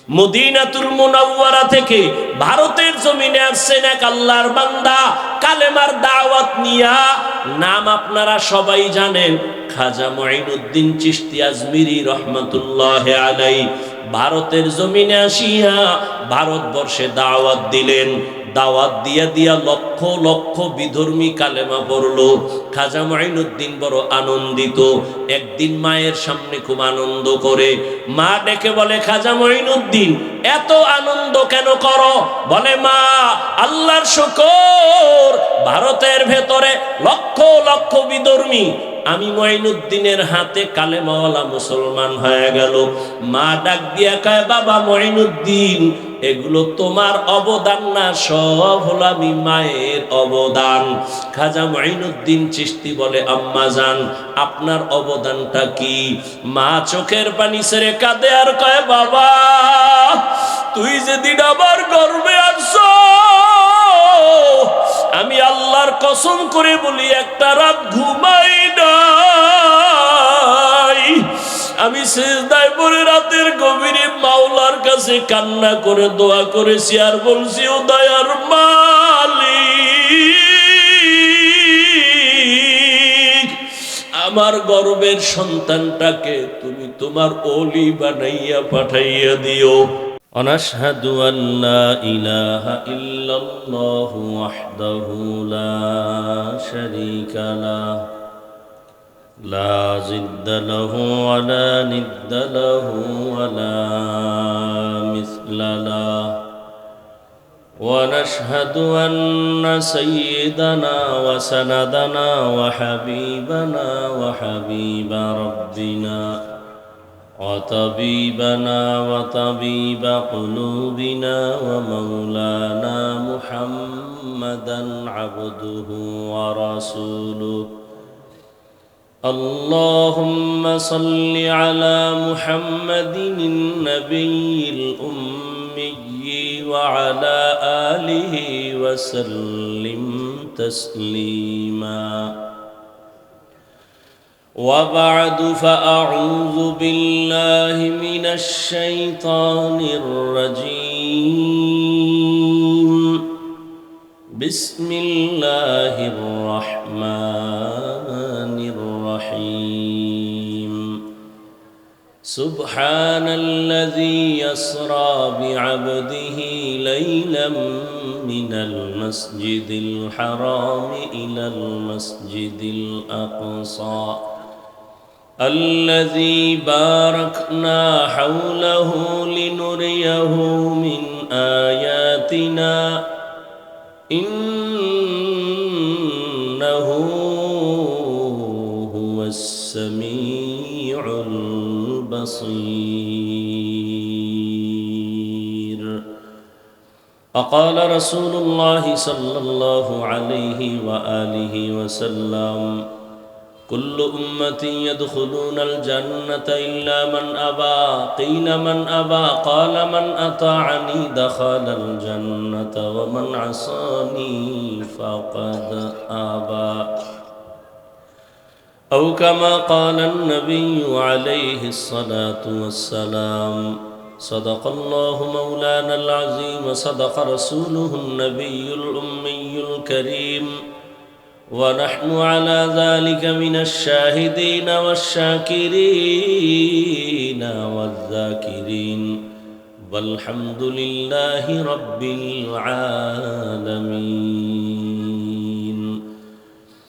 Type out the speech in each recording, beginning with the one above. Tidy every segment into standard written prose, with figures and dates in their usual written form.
মদিনাতুল মুনাওয়ারা থেকে ভারতের জমিনে আসছেন এক আল্লাহর বান্দা কালেমার দাওয়াত নিয়া। নাম আপনারা সবাই জানেন, খাজা মুঈনুদ্দিন চিশতি আজমিরি রহমাতুল্লাহ আলাইহি। ভারতের জমিনে আসিয়া ভারতবর্ষে দাওয়াত দিলেন। দাওয়াত দিয়া দিয়া লক্ষ লক্ষ বিধর্মী কালেমা পড়লো। খাজা মুঈনুদ্দিন বড় আনন্দিত। একদিন মায়ের সামনে খুব আনন্দ করে, মা ডেকে বলে, খাজা মুঈনুদ্দিন এত আনন্দ কেন করো? বলে, মা আল্লাহর শুকর, ভারতের ভেতরে লক্ষ লক্ষ বিধর্মী, আমি মুঈনুদ্দিনের হাতে কালেমাওয়ালা মুসলমান হয়ে গেল। মা ডাক দিয়া কয়, বাবা মুঈনুদ্দিন, এগুলো তোমার অবদান না, সব হলো আমি মায়ের অবদান। খাজা মুঈনুদ্দিন চিশতি বলে, আম্মা জান আপনার অবদানটা কি? মা চোখের পানি ছেড়ে কাঁদে আর কয়, বাবা তুই যেদিন আমার গর্ভে আসছো, আমি আল্লাহর কসম করে বলি একটা রাত ঘুমাই নাই। আমি সিজদায় পড়ে রাতের গভীরে মাওলার কাছে কান্না করে দোয়া করেছি আর বলছি, ও দয়ার মালিক, আমার গর্বের সন্তানটাকে তুমি তোমার ওলি বানাইয়া পাঠাইয়া দিও। ونشهد أن لا إله إلا الله وحده لا شريك له لا ضد له ولا ند له ولا مثل له ونشهد أن سيدنا وسندنا وحبيبنا وحبيب ربنا وطبيبنا وطبيب قلوبنا ومولانا محمدا عبده ورسوله اللهم صل على محمد النبي الأمي وعلى آله وسلم تسليما وبعد فأعوذ بالله من الشيطان الرجيم بسم الله الرحمن الرحيم سبحان الذي يسرى بعبده ليلا من المسجد الحرام إلى المسجد الأقصى الذي باركنا حوله لنريه من آياتنا إنه هو السميع البصير. وقال رسول الله صلى الله عليه وآله وسلم كل أمة يدخلون الجنة إلا من أبى قيل من أبى قال من أطاعني دخل الجنة ومن عصاني فقد أبى أو كما قال النبي عليه الصلاة والسلام صدق الله مولانا العظيم وصدق رسوله النبي الأمي الكريم ونحن على ذلك من الشاهدين والشاكرين والذاكرين والحمد لله رب العالمين.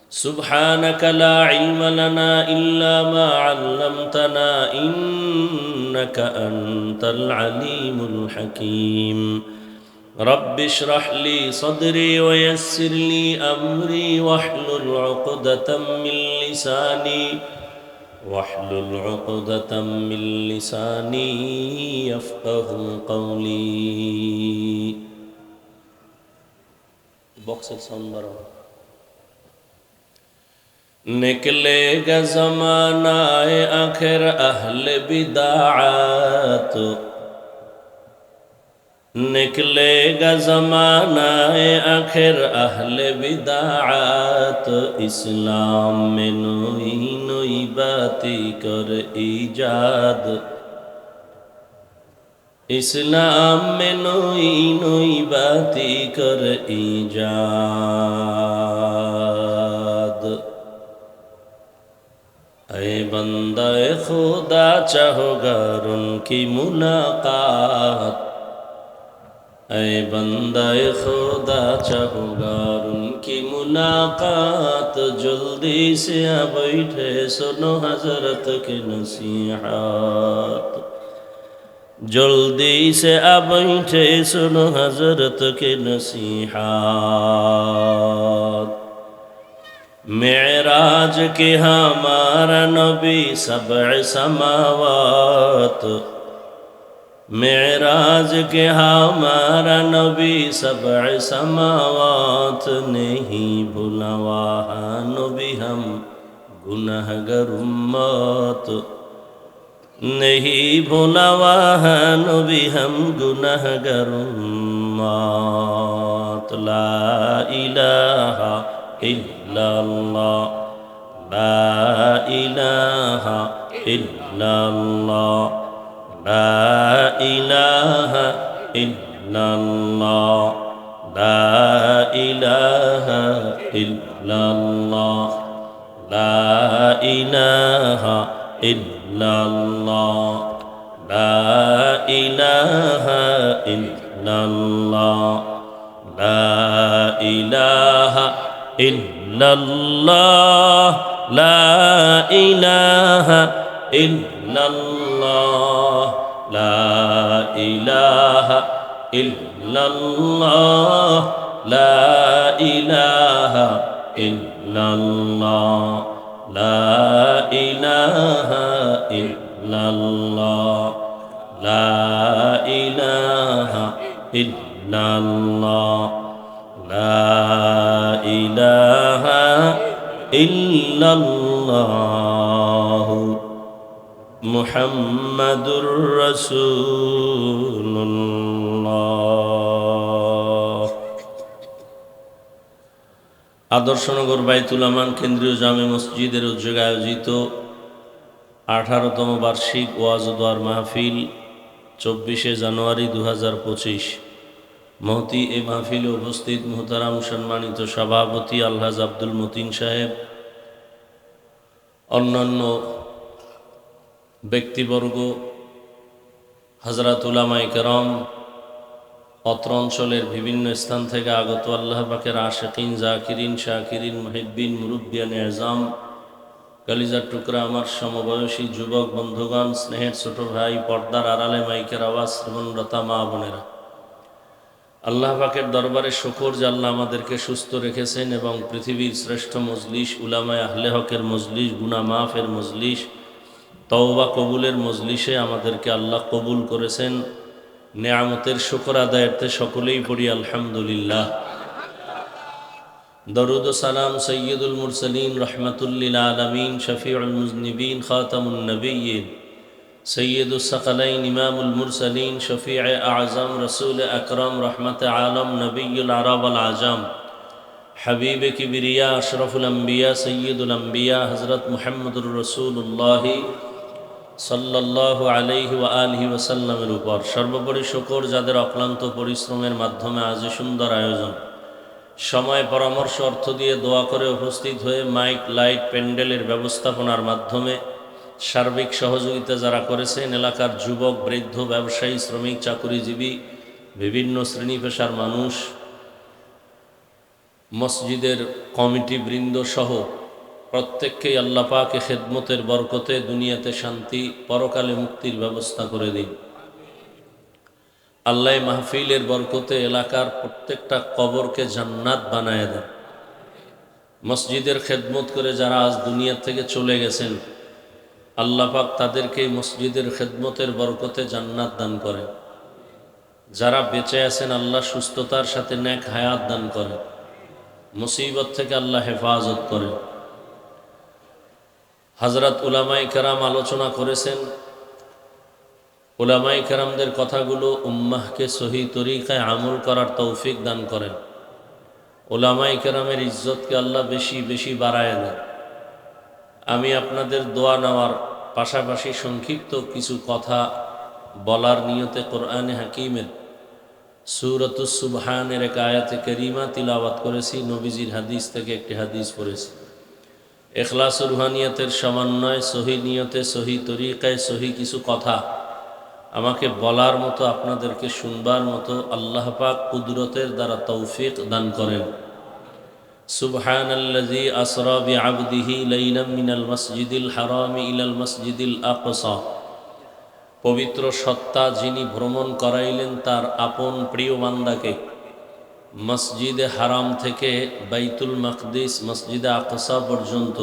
سبحانك لا علم لنا إلا ما علمتنا إنك أنت العليم الحكيم. رب اشرح لي صدري ويسر لي أمري واحلل عقدة من لساني يفقه قولي. بوكسل سنبرا निकलेगा ज़मानाए आखिर अहले बिदाअत निकलेगा ज़मानाए आखिर अहले बिदाअत इस्लाम में नई नई बातें कर ईजाद इस्लाम में नई नई बातें कर ईजाद। ऐ बंदा खुदा चाहोगर उनकी मुलाकात। ऐ बंदा खुदा चाहोगर उनकी मुलाकात। जल्दी से आ बैठे सुनो हजरत की नसीहत। जल्दी से आ बैठे सुनो हजरत के नसीहत। मेराज के हमारा नबी सबअ समावात। मेराज के हमारा नबी सबअ समावात। नहीं भूला वहाँ नबी हम गुनहगार उम्मत। नहीं भूला वहाँ नबी हम गुनहगार उम्मत। ला इलाहा इल्लल्लाह ला इलाहा इल्लल्लाह ला इलाहा इल्लल्लाह ला इलाहा इल्लल्लाह ला इलाहा इल्लल्लाह ला इलाहा इल्लल्लाह ला इलाहा इल्लल्लाह ला इलाहा इल्लल्लाह ला इलाहा इल्लल्लाह ला इलाहा इल्लल्लाह ला इलाहा इल्लल्लाह ला इलाहा इल्लल्लाह ला इलाहा इल्लल्लाह मुहम्मदुर রাসূলুল্লাহ। আদর্শনগর বাইতুল আমান কেন্দ্রীয় জামে মসজিদের উদ্যোগে আয়োজিত 18তম বার্ষিক ওয়াজ ও দোয়ার মাহফিল 24শে জানুয়ারি 2025। মহতি এই মাহফিলে উপস্থিত মুহতারাম সম্মানিত সভাপতি আলহাজ আব্দুল মতিন সাহেব, অন্যান্য ব্যক্তিবর্গ, হযরত উলামায়ে কেরাম, অত্র অঞ্চলের বিভিন্ন স্থান থেকে আগত আল্লাহ পাকের আশিকিন, জাকিরিন, শাকিরিন, মুহিব্বিন, মুরব্বিয়ানে আযম, কলিজার টুকরা আমার সমবয়সী যুবক বন্ধুগণ, স্নেহের ছোট ভাই, পর্দার আড়ালে মাইকের আওয়াজ শ্রবণরতা মা বোনেরা, আল্লাহ পাকের দরবারে শুকর যে আল্লাহ আমাদেরকে সুস্থ রেখেছেন এবং পৃথিবীর শ্রেষ্ঠ মজলিস উলামায়ে আহলে হকের মজলিস, গুনাহ মাফের মজলিস, তওবা কবুলের মজলিসে আমাদেরকে আল্লাহ কবুল করেছেন। নেয়ামতের শুকর আদায়ার্থে সকলেই পড়ি আলহামদুলিল্লাহ। দরুদ ও সালাম সৈয়দুল মুরসালিন রহমাতুল লিল আলামিন শফিউল মুজনিবিন খাতামুন নবিয়্যিন সৈয়দুস সাকালাইন ইমামুল মুরসালিন শফিয়ে আযম রসুল আকরম রহমত আলম নবিয়ুল আরব আল আজম হাবিব কিবরিয়া আশরফুল আম্বিয়া সৈয়দুল আম্বিয়া হযরত মুহাম্মদুর রাসূলুল্লাহ সাল্লাল্লাহু আলাইহি ওয়া আলিহি ওয়াসাল্লামের উপর সর্বোপরি শুকর যাদের অক্লান্ত পরিশ্রমের মাধ্যমে আজ সুন্দর আয়োজন, সময় পরামর্শ অর্থ দিয়ে দোয়া করে উপস্থিত হয়ে মাইক লাইট প্যান্ডেলের ব্যবস্থাপনার মাধ্যমে সার্বিক সহযোগিতা যারা করেছেন, এলাকার যুবক, বৃদ্ধ, ব্যবসায়ী, শ্রমিক, চাকুরিজীবী, বিভিন্ন শ্রেণী পেশার মানুষ, মসজিদের কমিটি বৃন্দ সহ প্রত্যেককেই আল্লাহ পাকে খেদমতের বরকতে দুনিয়াতে শান্তি, পরকালে মুক্তির ব্যবস্থা করে দিন। আল্লাহ মাহফিলের বরকতে এলাকার প্রত্যেকটা কবরকে জান্নাত বানায় দেন। মসজিদের খেদমত করে যারা আজ দুনিয়া থেকে চলে গেছেন, আল্লাহ পাক তাদেরকে মসজিদের খেদমতের বরকতে জান্নাত দান করেন। যারা বেঁচে আছেন আল্লাহ সুস্থতার সাথে নেক হায়াত দান করেন, মুসিবত থেকে আল্লাহ হেফাজত করেন। হযরত উলামায়ে কেরাম আলোচনা করেছেন, উলামায়ে কেরামদের কথাগুলো উম্মাহকে সহি তরিকায় আমল করার তৌফিক দান করেন। উলামায়ে কেরামের ইজ্জতকে আল্লাহ বেশি বেশি বাড়ায় দেন। আমি আপনাদের দোয়া নেওয়ার পাশাপাশি সংক্ষিপ্ত কিছু কথা বলার নিয়তে কোরআনে হাকিমের সূরাতুস সুবহানের এক আয়াতে কারিমা তিলাওয়াত করেছি, নবীজির হাদিস থেকে একটি হাদিস পড়েছি। ইখলাস ও রুহানিয়তের সমন্বয়, সহি নিয়তে, সহি তরিকায়, সহি কিছু কথা আমাকে বলার মতো, আপনাদেরকে শুনবার মতো আল্লাহ পাক কুদরতের দ্বারা তৌফিক দান করেন। সুবহানাল্লাযী আসরা বিআবদিহি লাইলাম মিনাল মাসজিদিল হারামি ইলাল মাসজিদিল আকসা। পবিত্র সত্তা যিনি ভ্রমণ করাইলেন তার আপন প্রিয় বান্দাকে মসজিদে হারাম থেকে বাইতুল মাকদিস মসজিদে আকসা পর্যন্ত।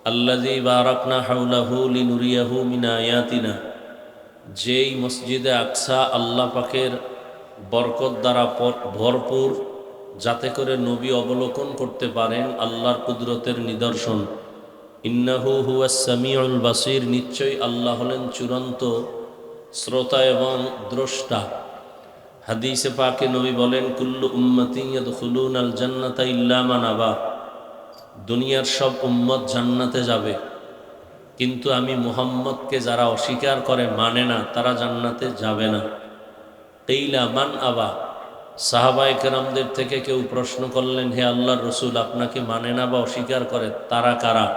আল্লাযী বারাকনা হাওলাহু লিনুরিয়াহু মিন আয়াতিনা, যেই মসজিদে আকসা আল্লাহ পাকের বরকত দ্বারা ভরপুর, যাতে করে নবী অবলোকন করতে পারেন আল্লাহর কুদরতের নিদর্শন। ইন্নাহু হুয়াস সামিউল বাসীর, নিশ্চয়ই আল্লাহ হলেন চূড়ান্ত শ্রোতা এবং দ্রষ্টা। হাদিসে পাকে নবী বলেন, কুল্লু উম্মতি ইয়াদখুলুনাল জান্নাতা ইল্লা মান আবা, দুনিয়ার সব উম্মত জান্নাতে যাবে, কিন্তু আমি মুহাম্মদকে যারা অস্বীকার করে, মানে না, তারা জান্নাতে যাবে না। কিলা মান আবা, সাহাবায়ে কেরামদের থেকে কেউ প্রশ্ন করলেন, হে আল্লাহর রসুল, আপনাকে মানে না বা অস্বীকার করে তারা কারা?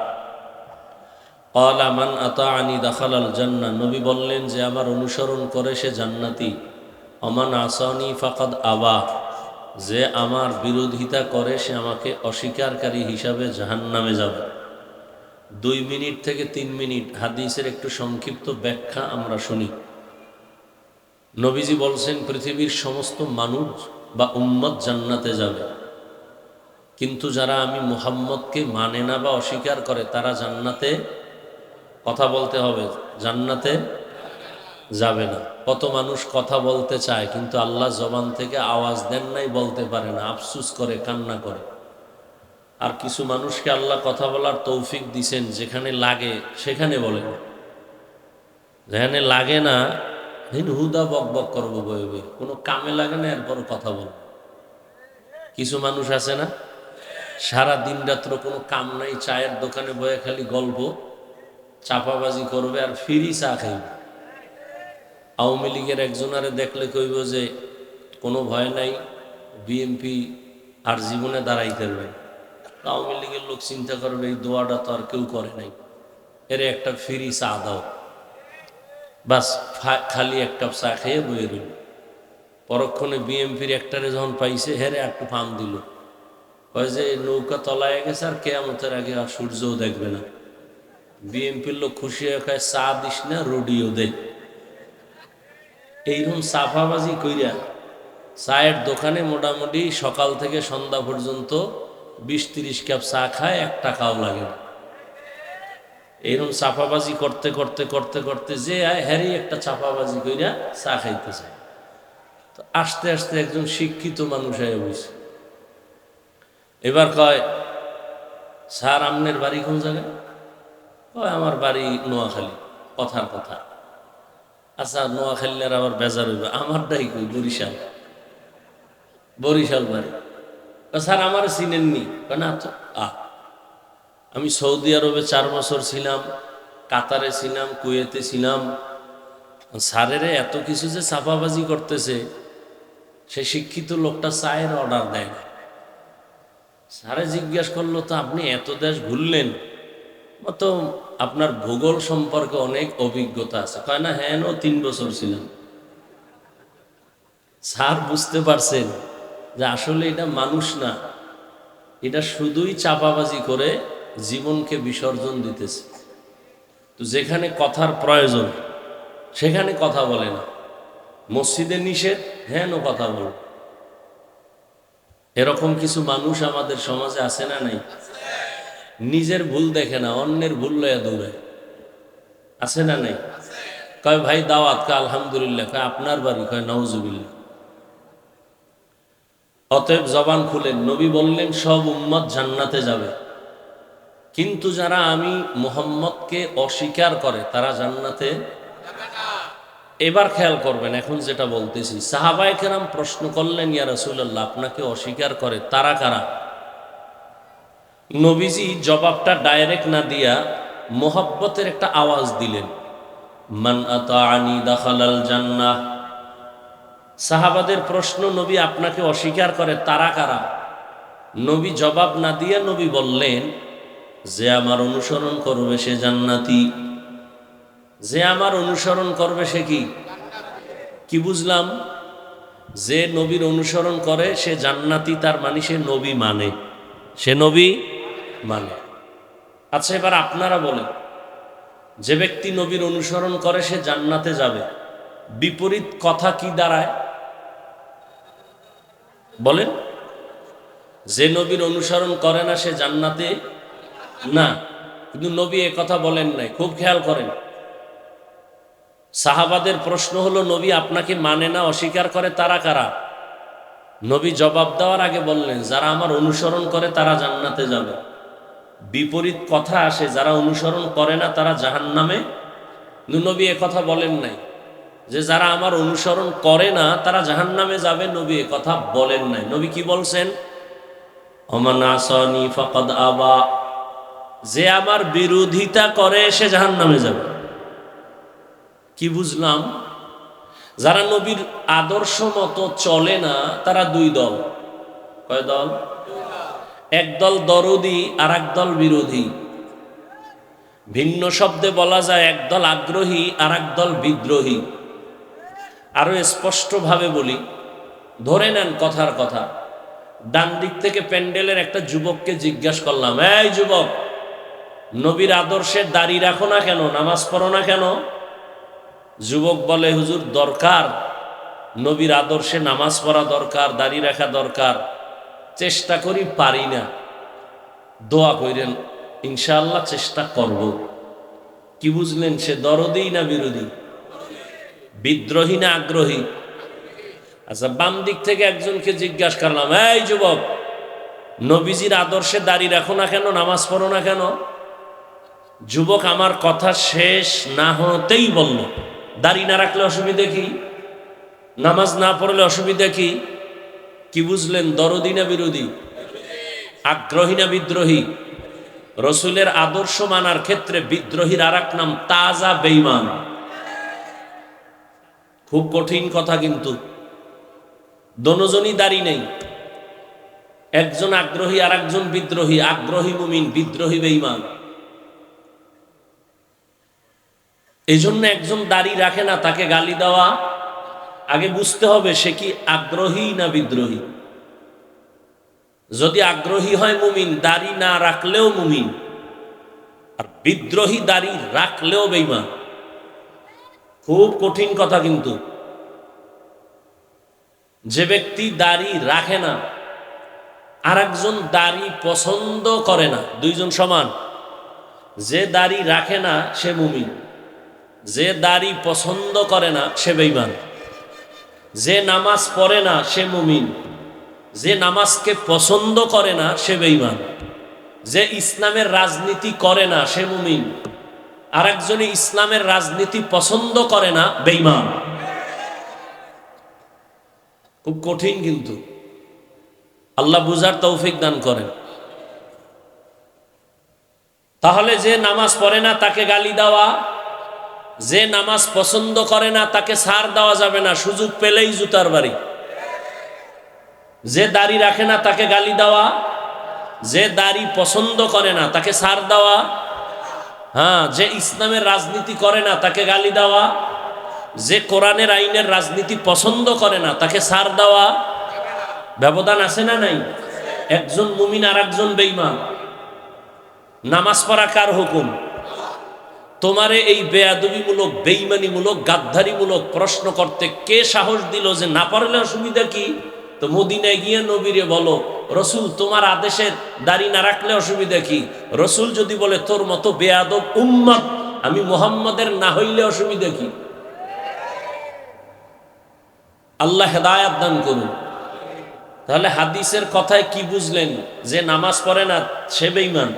ক্বালা মান আতাআনি দাখালাল জান্নাহ, নবী বললেন যে আমার অনুসরণ করে সে জান্নাতি। অমান আসানি ফাকাদ আবা, যে আমার বিরোধিতা করে সে আমাকে অস্বীকারী হিসাবে জাহান্নামে যাবে। 2 মিনিট থেকে 3 মিনিট হাদিসের একটু সংক্ষিপ্ত ব্যাখ্যা আমরা শুনি। নবীজি বলছেন পৃথিবীর সমস্ত মানুষ বা উম্মত জান্নাতে যাবে, কিন্তু যারা আমি মুহাম্মদকে মানে না বা অস্বীকার করে তারা জান্নাতে, কথা বলতে হবে, জান্নাতে যাবে না। কত মানুষ কথা বলতে চায় কিন্তু আল্লাহ জবান থেকে আওয়াজ দেন নাই, বলতে পারে না, আফসুস করে, কান্না করে। আর কিছু মানুষকে আল্লাহ কথা বলার তৌফিক দিছেন, যেখানে লাগে সেখানে বলে না, যেখানে লাগে না হুদা বক বক করবো, বইবে, কোনো কামে লাগে না, এরপর কথা বল। কিছু মানুষ আছে না, সারা দিন রাত্র কোনো কাম নাই, চায়ের দোকানে বয়ে খালি গল্প, চাপাবাজি করবে আর ফ্রি চা খাইবে। আওয়ামী লীগের একজনারে দেখলে কইব যে কোনো ভয় নাই, বিএনপি আর জীবনে দাঁড়াইতে পারবে। আওয়ামী লীগের লোক চিন্তা করবে এই দোয়াটা তো আর কেউ করে নাই, এর একটা ফ্রি চা দাও, বাস খালি এক কাপ চা খেয়ে বয়ে রইল। পরক্ষণে বিএমপির একটারে যখন পাইছে, হেরে একটু ফাম দিল, কয় যে নৌকা তলায় গেছে আর কেয়ামতের আগে আর সূর্যও দেখবে না। বিএমপির লোক খুশি হয়ে কয়, চা দিস না, রোডিও দে। এইরকম চাপাবাজি কইরা চায়ের দোকানে মোটামুটি সকাল থেকে সন্ধ্যা পর্যন্ত 20-30 কাপ চা খায়, 1 টাকাও লাগে না। এইরকম চাপাবাজি করতে করতে করতে করতে যে হ্যারি একটা চাপাবাজি কইরা চা খাইতে চায়। তো আস্তে আস্তে একজন শিক্ষিত মানুষ হয়ে বসে, এবার কয়, স্যার আমনের বাড়ি কোন জায়গায়? কয় আমার বাড়ি নোয়াখালী। কথার কথা, আচ্ছা নোয়াখালীর আবার বেজার হইবে, আমারটাই কই বরিশাল। বরিশাল বাড়ি। স্যার আমার চিনেননি? না তো, আমি সৌদি আরবে 4 বছর ছিলাম, কাতারে ছিলাম, কুয়েতে ছিলাম। স্যারেরে এত কিছু যে চাপাবাজি করতেছে, সে শিক্ষিত লোকটা চায়ের অর্ডার দেয় না। স্যারে জিজ্ঞাসা করলো, তো আপনি এত দেশ ঘুরলেন, তো আপনার ভূগোল সম্পর্কে অনেক অভিজ্ঞতা আছে? কয় না, হ্যাঁ 3 বছর ছিলাম। স্যার বুঝতে পারছেন যে আসলে এটা মানুষ না, এটা শুধুই চাপাবাজি করে জীবনকে বিসর্জন দিতেছে। তো যেখানে কথার প্রয়োজন সেখানে কথা বলে না, মসজিদে নিষেধ, হ্যাঁ কথা বল। এরকম কিছু মানুষ আমাদের সমাজে আছে না নাই? নিজের ভুল দেখে না, অন্যের ভুল লয়া দৌড়ায়, আছে না নাই? কয় ভাই দাওয়াত, কয় আলহামদুলিল্লাহ। কয় আপনার বাড়ি? কয় নাউজুবিল্লাহ। অতএব জবান খুলেন। নবী বললেন সব উম্মত জান্নাতে যাবে, কিন্তু যারা আমি মুহাম্মদকে অস্বীকার করে তারা জান্নাতে যাবে না। এবার খেয়াল করবেন, এখন যেটা বলতেছি, সাহাবায়ে কেরাম প্রশ্ন করলেন, ইয়া রাসূলুল্লাহ, আপনাকে অস্বীকার করে তারা কারা? নবীজি জবাবটা ডাইরেক্ট না দিয়া মোহাব্বতের একটা আওয়াজ দিলেন, মান আতাআনি দাখালাল জান্নাহ। সাহাবাদের প্রশ্ন, নবী আপনাকে অস্বীকার করে তারা কারা? নবী জবাব না দিয়ে নবী বললেন, যে আমার অনুসরণ করবে সে জান্নাতি। যে আমার অনুসরণ করবে সে কি? কি বুঝলাম? যে নবীর অনুসরণ করে সে জান্নাতি, তার মানে সে নবী মানে, সে নবী মানে। আচ্ছা, এবার আপনারা বলেন, যে ব্যক্তি নবীর অনুসরণ করে সে জান্নাতে যাবে, বিপরীত কথা কি দাঁড়ায় বলেন? যে নবীর অনুসরণ করে না সে জান্নাতে না, কিন্তু নবী এ কথা বলেন নাই। খুব খেয়াল করেন, সাহাবাদের প্রশ্ন হলো, নবী আপনাকে মানে না, অস্বীকার করে তারা কারা? নবী জবাব দেওয়ার আগে বললেন, যারা আমার অনুসরণ করে তারা জান্নাতে যাবে। বিপরীত কথা আসে, যারা অনুসরণ করে না তারা জাহান্নামে। কিন্তু নবী এ কথা বলেন নাই যে যারা আমার অনুসরণ করে না তারা জাহান্নামে যাবে, নবী এ কথা বলেন নাই। নবী কি বলছেন? ওমান আসানি ফাকাদ আবা, যে আমার বিরোধিতা করে সে জাহান্নামে যাবে। কি বুঝলাম? যারা নবীর আদর্শ মতো চলে না তারা দুই দল। কয় দল? এক দল দরদি আর এক দল বিরোধী। ভিন্ন শব্দে বলা যায় এক দল আগ্রহী আর এক দল বিদ্রোহী। আরো স্পষ্টভাবে বলি, ধরে নেন কথার কথা, ডান দিক থেকে প্যান্ডেলের একটা যুবককে জিজ্ঞাসা করলাম, এই যুবক, নবীর আদর্শে দাড়ি রাখো না কেন, নামাজ পড়ো না কেন? যুবক বলে, হুজুর দরকার, নবীর আদর্শে নামাজ পড়া দরকার, দাড়ি রাখা দরকার, চেষ্টা করি, পারি না, দোয়া করেন, ইনশাআল্লাহ চেষ্টা করব। কি বুঝলেন? সে দরদি না বিরোধী? বিদ্রোহী না আগ্রহী? আচ্ছা, বাম দিক থেকে একজনকে জিজ্ঞাসা করলাম, এই যুবক, নবীজির আদর্শে দাড়ি রাখো না কেন, নামাজ পড়ো না কেন? যুবক আমার কথা শেষ না হতেই বলল, দাড়ি না রাখলে অসুবিধা কি, নামাজ না পড়লে অসুবিধা কি? কি বুঝলেন? দরদি না বিরোধী? আগ্রহী না বিদ্রোহী? রসুলের আদর্শ মানার ক্ষেত্রে বিদ্রোহীর আর এক নাম তাজা বেঈমান। খুব কঠিন কথা, কিন্তু দোনোজনই দাড়ি নেই, একজন আগ্রহী আর একজন বিদ্রোহী। আগ্রহী মুমিন, বিদ্রোহী বেঈমান। এই জন্য একজন দাড়ি রাখে না, তাকে গালি দেওয়া, আগে বুঝতে হবে সে কি আগ্রহী না বিদ্রোহী। যদি আগ্রহী হয় মুমিন, দাড়ি না রাখলেও মুমিন, আর বিদ্রোহী দাড়ি রাখলেও বেঈমান। খুব কঠিন কথা কিন্তু। যে ব্যক্তি দাড়ি রাখে না আর একজন দাড়ি পছন্দ করে না, দুইজন সমান। যে দাড়ি রাখে না সে মুমিন, যে দাড়ি পছন্দ করে না সে বেঈমান। যে নামাজ পড়ে না সে মুমিন, যে নামাজকে পছন্দ করে না সে বেঈমান। যে ইসলামের রাজনীতি করে না সে মুমিন, আর একজনে ইসলামের রাজনীতি পছন্দ করে না, বেঈমান। খুব কঠিন কিন্তু, আল্লাহ বুঝার তৌফিক দান করেন। তাহলে যে নামাজ পড়ে না তাকে গালি দেওয়া, যে নামাজ পছন্দ করে না তাকে ছাড় দেওয়া যাবে না, সুযোগ পেলেই জুতার বাড়ি। যে দাড়ি রাখে না তাকে গালি দেওয়া, যে দাড়ি পছন্দ করে না তাকে ছাড় দেওয়া। হ্যাঁ, যে ইসলামের রাজনীতি করে না তাকে গালি দেওয়া, যে কোরআনের আইনের রাজনীতি পছন্দ করে না তাকে ছাড় দেওয়া। ব্যবধান আছে না নাই? একজন মুমিন আর একজন বেঈমান। নামাজ পড়া কার হুকুম? তোমারে এই বেয়াদবিমূলক, বেঈমানিমূলক, গাদ্দারিমূলক প্রশ্ন করতে কে সাহস দিল যে না পারলে অসুবিধা কি? তো মদিনায় গিয়ে নবীরে বলো, রসুল তোমার আদেশের দাড়ি না রাখলে অসুবিধা কি? রসুল যদি বলে তোর মতো বেয়াদব উম্মত আমি মুহাম্মাদের না হইলে অসুবিধা কি? আল্লাহ হেদায়াত দান করুন। তাহলে হাদিসের কথায় কি বুঝলেন? যে নামাজ পড়ে না সে বেঈমান,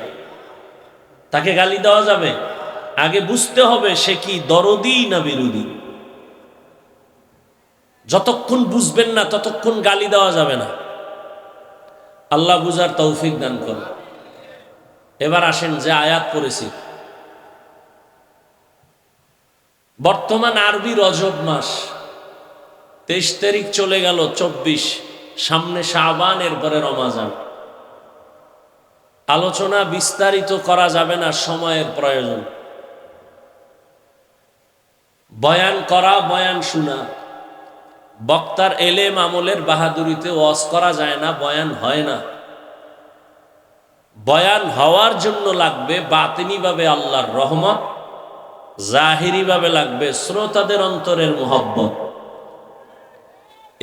তাকে গালি দেওয়া যাবে? আগে বুঝতে হবে সে কি দরদি না বিরোধী। যতক্ষণ বুঝবেন না ততক্ষণ গালি দেওয়া যাবে না। আল্লাহ বুঝার তৌফিক দান করুন। এবার আসেন যে আয়াত পড়েছি, বর্তমান আরবি রজব মাস, 23 তারিখ চলে গেল, 24, সামনে শাবান, এরপরে রমাজান। আলোচনা বিস্তারিত করা যাবে না, সময়ের প্রয়োজন। বয়ান করা, বয়ান শোনা, বক্তার এলেম আমলের বাহাদুরিতে ওয়াজ করা যায় না, বয়ান হয় না। বয়ান হওয়ার জন্য লাগবে বাতিনিভাবে আল্লাহর রহমত, জাহিরিভাবে লাগবে শ্রোতাদের অন্তরের মোহব্বত।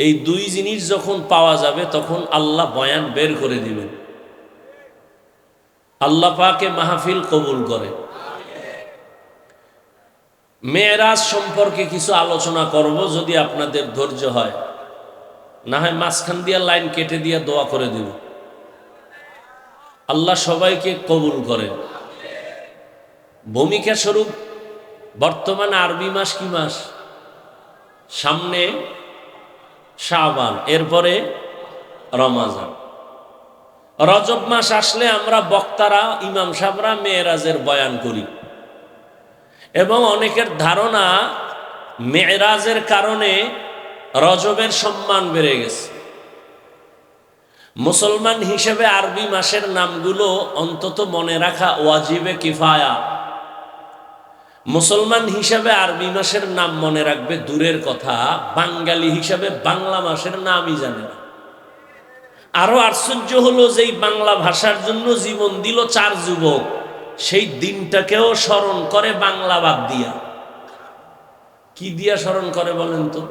এই দুই জিনিস যখন পাওয়া যাবে তখন আল্লাহ বয়ান বের করে দিবেন। আল্লাহ পাকে মাহফিল কবুল করে। মেরাজ সম্পর্কে কিছু আলোচনা করব, যদি আপনাদের ধৈর্য হয়, না হয় মাঝখান দিয়ে লাইন কেটে দিয়ে দোয়া করে দিব। আল্লাহ সবাইকে কবুল করেন। ভূমিকা স্বরূপ বর্তমান আরবি মাস কি মাস? সামনে শাবান, এরপরে রমাজান। রজব মাস আসলে আমরা বক্তারা, ইমাম সাহেবরা মেরাজের বয়ান করি, এবং অনেকের ধারণা মেরাজের কারণে রজবের সম্মান বেড়ে গেছে। মুসলমান হিসেবে আরবি মাসের নামগুলো অন্তত মনে রাখা ওয়াজিবে কিফায়া। মুসলমান হিসাবে আরবি মাসের নাম মনে রাখবে দূরের কথা, বাঙালি হিসাবে বাংলা মাসের নামই জানে না। আরো আশ্চর্য হলো, যেই বাংলা ভাষার জন্য জীবন দিল 4 যুবক, সেই দিনটাকেও স্মরণ করে বাংলা বাদ দিয়া। কি দিয়া স্মরণ করে বলেন তো?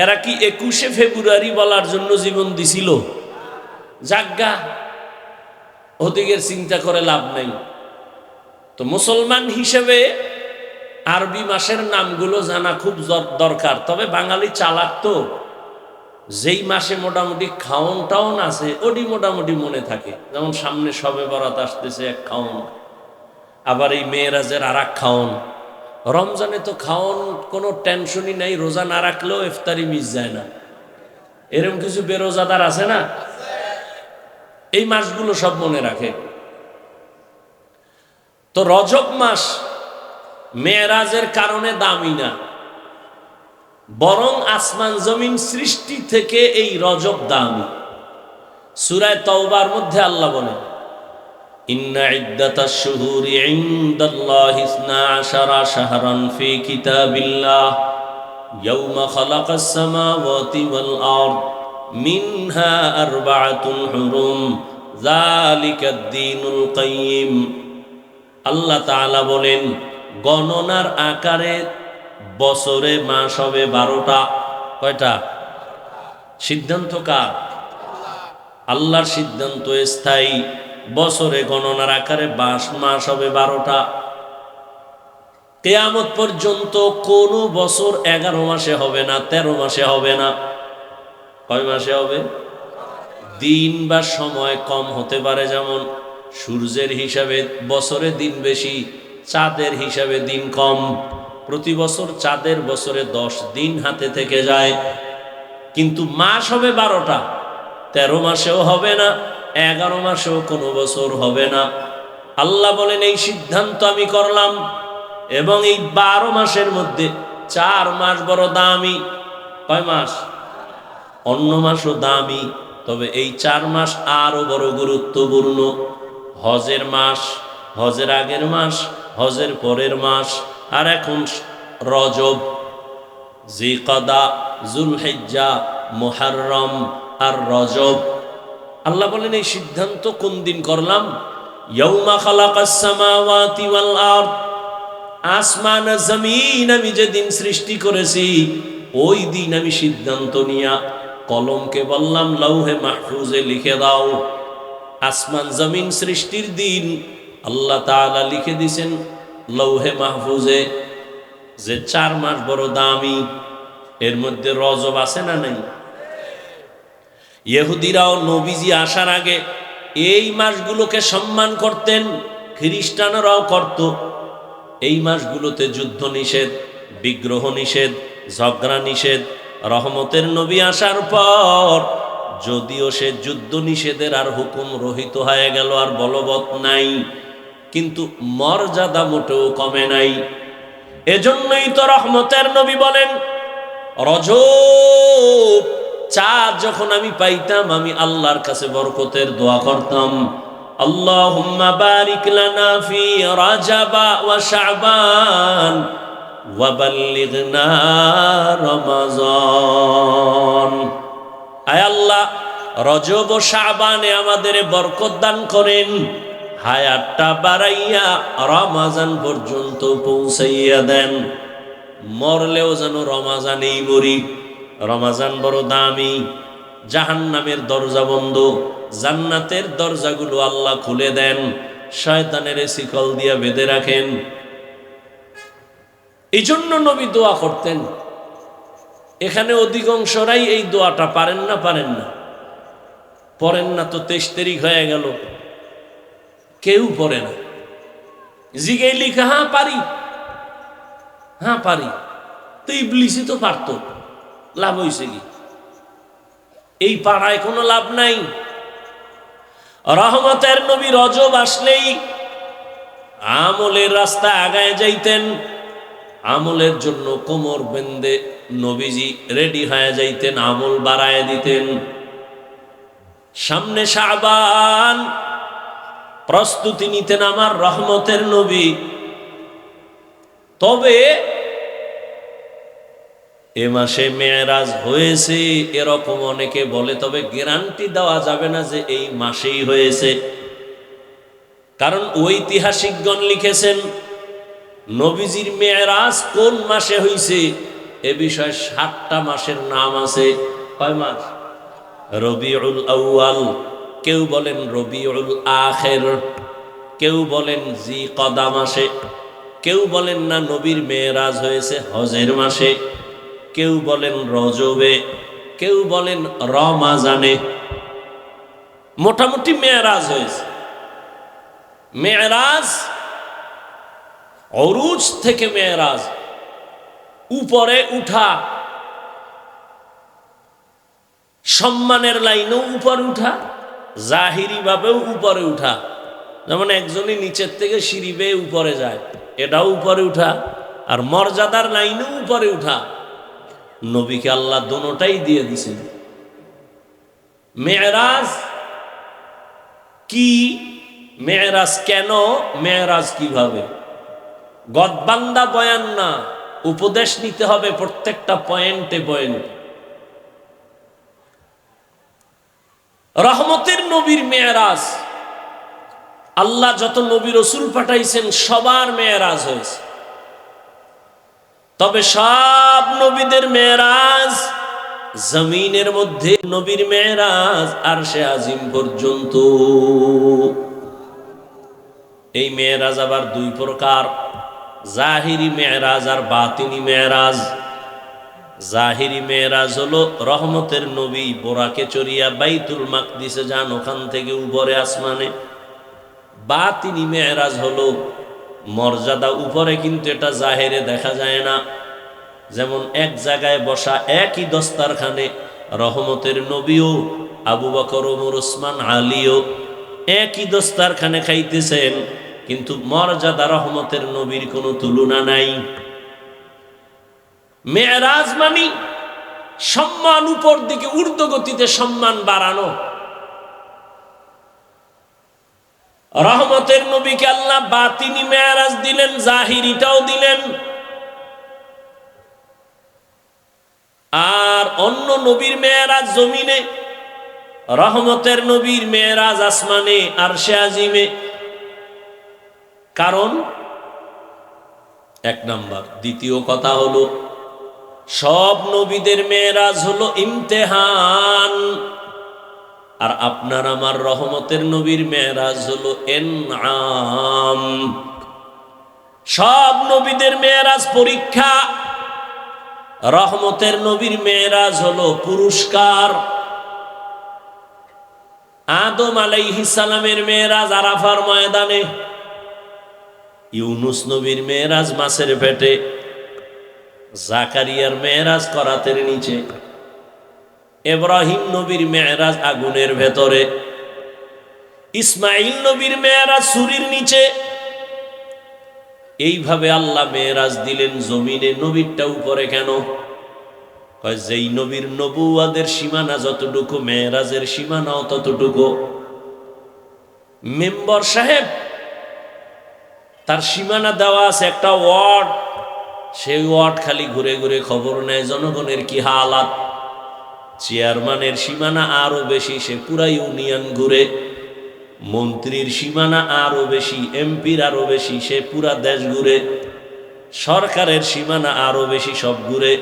এরা কি 21শে ফেব্রুয়ারি বলার জন্য জীবন দিছিল? জাগ্গা, ওদিকের চিন্তা করে লাভ নাই। তো মুসলমান হিসেবে আরবি মাসের নামগুলো জানা খুব দরকার। তবে বাঙালি চালাক তো, যেই মাসে মোটামুটি খাওন টাউন আছে ওটি মোটামুটি মনে থাকে। যেমন সামনে শবে বরাত আসতেছে, এক খাওন, আবার এই মেরাজের আর এক খাওন। রমজানে তো খাওন কোনো টেনশনই নাই, রোজা না রাখলেও ইফতারি মিস যায় না। এরকম কিছু বেরোজাদার আছে না? এই মাসগুলো সব মনে রাখে। তো রজব মাস মেরাজের কারণে দামি না, বরং আসমান জমিন সৃষ্টি থেকে এই রজব দামি। সূরা তাওবার মধ্যে আল্লাহ বলেন, ইন্না ইদ্দাতাশ শুহুরি ইনদাল্লাহি 12 শাহরান ফি কিতাবিল্লাহ ইয়াওমা খালাকাস সামাওয়াতি ওয়াল আরদ মিনহা আরবাআতুন হুরুম যালিকাদ দীনুল কাইয়্যিম। আল্লাহ তাআলা বলেন, গণনার আকারে বছরে মাস হবে 12টা। কয়টা? সিদ্ধান্ত কার? আল্লাহর সিদ্ধান্ত স্থায়ী। বছরে গণনার আকারে মাস হবে 12টা। কিয়ামত পর্যন্ত কোন বছর 11 মাসে হবে না, 13 মাসে হবে না। কয় মাসে হবে? দিন বা সময় কম হতে পারে, যেমন সূর্যের হিসাবে বছরে দিন বেশি, চাঁদের হিসাবে দিন কম। প্রতি বছর চাঁদের বছরে 10 দিন হাতে থেকে যায়, কিন্তু মাস হবে 12টা। 13 মাসেও হবে না, 11 মাসেও কোনো বছর হবে না। আল্লাহ বলেন, এই সিদ্ধান্ত আমি করলাম, এবং এই 12 মাসের মধ্যে 4 মাস বড় দামি। কয় মাস? অন্য মাসও দামি, তবে এই 4 মাস আরো বড় গুরুত্বপূর্ণ। হজের মাস, হজের আগের মাস, হজের পরের মাস, আর এখন রজব, জিকাদা, জুলহিজ্জা, মুহররম আর রজব। আল্লাহ বলেন, এই সিদ্ধান্ত কোন দিন করলাম? ইয়াউমা খালাকাস সামাওয়াতি ওয়াল আরদ, আসমান জমিন আমি যেদিন সৃষ্টি করেছি, ওই দিন আমি সিদ্ধান্ত নিয়া কলমকে বললাম, লৌহে মাহফুজে লিখে দাও। আসমান জমিন সৃষ্টির দিন আল্লাহ তাআলা লিখে দিয়েছেন লৌহে মাহফুজে যে 4 মাস বড় দামি। এর মধ্যে রজব আছে না নেই? ইহুদিরাও নবীজি আসার আগে এই মাসগুলোকে সম্মান করতেন, খ্রিস্টানরাও করত। এই মাসগুলোতে যুদ্ধ নিষেধ, বিগ্রহ নিষেধ, ঝগড়া নিষেধ। রহমতের নবী আসার পর যদিও সে যুদ্ধ নিষেধের আর হুকুম রহিত হয়ে গেল, আর বলবৎ নাই, কিন্তু মর্যাদা মোটেও কমে নাই। এজন্যই তো রহমতের নবী বলেন, রজব চাঁদ যখন আমি পাইতাম আমি আল্লাহর কাছে বরকতের দোয়া করতাম, আল্লাহুম্মা বারিক লানা ফি রাজাবা ওয়া শাবান ওয়া বাল্লিগনা রমাজান। আয় আল্লাহ, রজব ও শাবানে আমাদের বরকত দান করেন, হায়াতটা বাড়াইয়া রমাজান পর্যন্ত পৌঁছাইয়া দেন, মরলেও যেন রমাজানেই মরি। রমাজান বড় দামি, জাহান্নামের দরজা বন্ধ, জান্নাতের দরজাগুলো আল্লাহ খুলে দেন, শয়তানের শিকল দিয়া বেঁধে রাখেন। এই জন্য নবী দোয়া করতেন। এখানে অধিকাংশরাই এই দোয়াটা পারেন না, পড়েন না তো 23 তারিখ হয়ে গেল, কেউ পড়ে না। জিগে লিখা হ্যাঁ পারি, তো ইবলিসই তো পারত, লাভ হয়েছে কি? এই পাড়ায় কোনো লাভ নাই। রহমতের নবী রজব আসলেই আমলের রাস্তা আগায় যাইতেন, আমলের জন্য কোমর বেঁধে নবীজি রেডি হয়ে যাইতেন, আমল বাড়ায় দিতেন। সামনে শাবান, প্রস্তুতি নিতেন আমার রহমতের নবী। তবে এ মাসে মেরাজ হয়েছে এরকম অনেকে বলে, তবে গ্যারান্টি দেওয়া যাবে না যে এই মাসেই হয়েছে, কারণ ঐতিহাসিকগণ লিখেছেন নবীজির মেরাজ কোন মাসে হয়েছে এ বিষয়ে 7টা মাসের নাম আছে। কয় মাস? রবিউল আউয়াল, কেউ বলেন রবিউল আখির, কেউ বলেন জিকদা মাসে, কেউ বলেন না নবীর মেরাজ হয়েছে হজের মাসে, কেউ বলেন রজবে, কেউ বলেন রমাজানে। মোটামুটি মেরাজ হয়েছে। মেরাজ অরুজ থেকে মেরাজ, উপরে উঠা, সম্মানের লাইনেও উপরে উঠা, জাহিরি ভাবেও উপরে উঠা। যেমন একজনই নিচের থেকে সিঁড়ি বেয়ে উপরে যায়, এটাও উপরে উঠা, আর মর্যাদার লাইনেও উপরে উঠা। নবীকে আল্লাহ দোনোটাই দিয়ে দিছেন। মেরাজ কি? মেরাজ কেন? মেরাজ কিভাবে? গদবান্দা বয়ান না, উপদেশ নিতে হবে প্রত্যেকটা পয়েন্টে পয়েন্টে। রহমতের নবীর মেরাজ, আল্লাহ যত নবী রসুল পাঠাইছেন সবার মেরাজ হয়েছে, তবে সব নবীদের মেরাজ জমিনের মধ্যে, নবীর মেরাজ আরশে আজিম পর্যন্ত। এই মেরাজ আবার 2 প্রকার, জাহিরি মেরাজ আর বাতিনি মেরাজ। জাহিরি মেরাজ হলো রহমতের নবী বোরাকে চড়িয়া বাইতুল মাকদিসে যান, ওখান থেকে উপরে আসমানে। বাতিনি মেরাজ হলো মর্যাদা উপরে, কিন্তু এটা জাহেরে দেখা যায় না। যেমন এক জায়গায় বসা একই দস্তারখানে রহমতের নবীও, আবু বকর, ওমর, ওসমান, আলীও একই দস্তারখানে খাইতেছেন, কিন্তু মর্যাদা রহমতের নবীর কোনো তুলনা নাই। মেরাজ মানি সম্মান উপর দিকে, ঊর্ধ্বগতিতে সম্মান বাড়ানো। রহমতের নবীকে আল্লাহ বাতিনি মেরাজ দিলেন, জাহিরিটাও দিলেন। আর অন্য নবীর মেরাজ জমিনে, রহমতের নবীর মেরাজ আসমানে আরশে আজিমে। কারণ 1 নাম্বার। দ্বিতীয় কথা হলো সব নবীদের মেরাজ হলো ইমতিহান, আর আপনার আমার রহমতের নবীর মেরাজ হলো ইনআম। সব নবীদের মেরাজ পরীক্ষা, রহমতের নবীর মেরাজ হলো পুরস্কার। আদম আলাইহিস সালামের মেরাজ আরাফার ময়দানে, ইউনুস নবীর মেরাজ মাছের পেটে, জাকারিয়ার মেরাজ করাতের নিচে, ইব্রাহিম নবীর মেরাজ আগুনের ভেতরে, ইসমাইল নবীর মেরাজ সুরির নিচে, এইভাবে আল্লাহ মেরাজ দিলেন জমিনে, নবীরটা উপরে কেন? কয় যেই নবীর নবুয়াদের সীমানা যতটুকু, মেরাজের সীমানাও ততটুকু। মেম্বার সাহেব তার সীমানা দেওয়া আছে একটা ওয়ার্ড, সেই ওয়ার্ড খালি ঘুরে ঘুরে খবর নেয় জনগণের কি হালাত। চেয়ারম্যানের সীমানা আরো বেশি, সে পুরা ইউনিয়ন ঘুরে। মন্ত্রীর সীমানা আরো বেশি, এমপির আরো বেশি, সে পুরা দেশ ঘুরে। সরকারের সীমানা আরো বেশি, সব ঘুরে।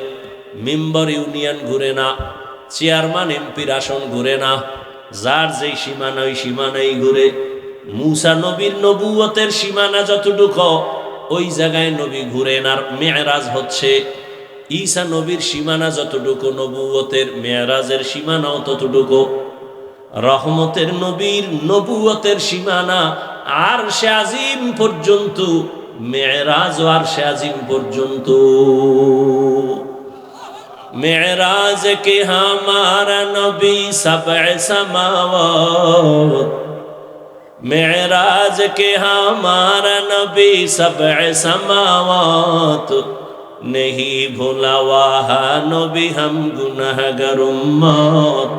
মেম্বার ইউনিয়ন ঘুরে না, চেয়ারম্যান এমপির আসন ঘুরে না, যার যেই সীমানা ওই সীমানাই ঘুরে। মুসা নবীর নবুয়তের সীমানা যতটুকু, ওই জায়গায় নবী ঘুরেন, আর মেরাজ হচ্ছে। ঈসা নবীর সীমানা যতটুকু নবুয়তের, মেরাজের সীমানাও ততটুকু। রহমতের নবীর নবুয়তের সীমানা আরশে আজিম পর্যন্ত, মেরাজ আরশে আজিম পর্যন্ত। मेराज के हमारा नबी सबअ समावात, मेराज के हमारा नबी सबअ समावात, नहीं भूला वहा नबी हम गुनहगार उम्मत,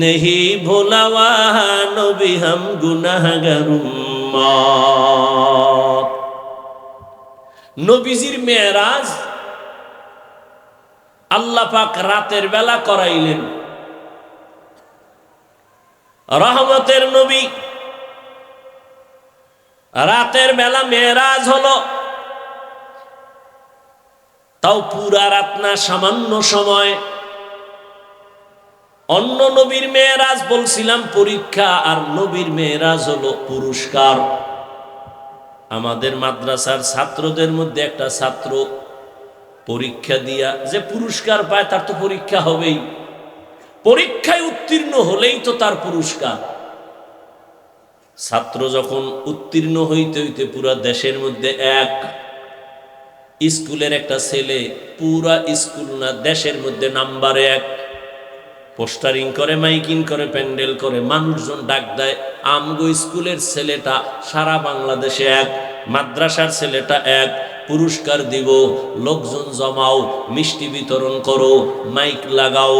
नहीं भूला वहा नबी हम गुनहगार उम्मत। নবীজির মেরাজ আল্লাহ পাক রাতের বেলা করাইলেন। রহমতের নবী রাতের বেলা মেরাজ হলো, তাও পুরা রাত না, সামান্য সময়। অন্য নবীর মেরাজ বলছিলাম পরীক্ষা, আর নবীর মেরাজ হলো পুরস্কার। আমাদের মাদ্রাসার ছাত্রদের মধ্যে একটা ছাত্র পরীক্ষা দিয়া যে পুরস্কার পায়, তার তো পরীক্ষা হবেই। পরীক্ষায় উত্তীর্ণ হলেই তো তার পুরস্কার। ছাত্র যখন উত্তীর্ণ হইতে হইতে পুরা দেশের মধ্যে এক, স্কুলের একটা ছেলে পুরা স্কুল না দেশের মধ্যে নাম্বার 1, পোস্টারিং করে, মাইকিং করে, প্যান্ডেল করে, মানুষজন ডাক দেয়, আমগো স্কুলের ছেলেটা সারা বাংলাদেশে 1, মাদ্রাসার ছেলেটা 1, পুরস্কার দিব, লোকজন জমাও, মিষ্টি বিতরণ করো, মাইক লাগাও।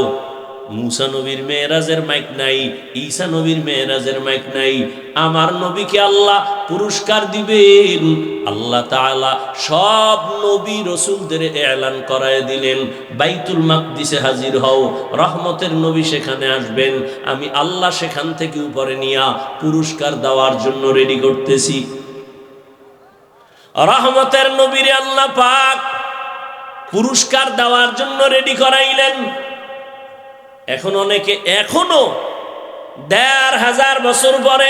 মুসা নবীর মেরাজের মাইক নাই, ঈসা নবীর মেরাজের মাইক নাই। আমার নবীকে আল্লাহ পুরস্কার দিবেন। আল্লাহ তাআলা সব নবী রাসূলদের এলান করায় দিলেন, বাইতুল মাকদিসে হাজির হও, রহমতের নবী সেখানে আসবেন, আমি আল্লাহ সেখান থেকে উপরে নিয়া পুরস্কার দেওয়ার জন্য রেডি করতেছি। রহমতের নবীরে আল্লাহ পাক পুরস্কার দেওয়ার জন্য রেডি করাইলেন। এখন অনেকে এখনো ১৫০০ বছর পরে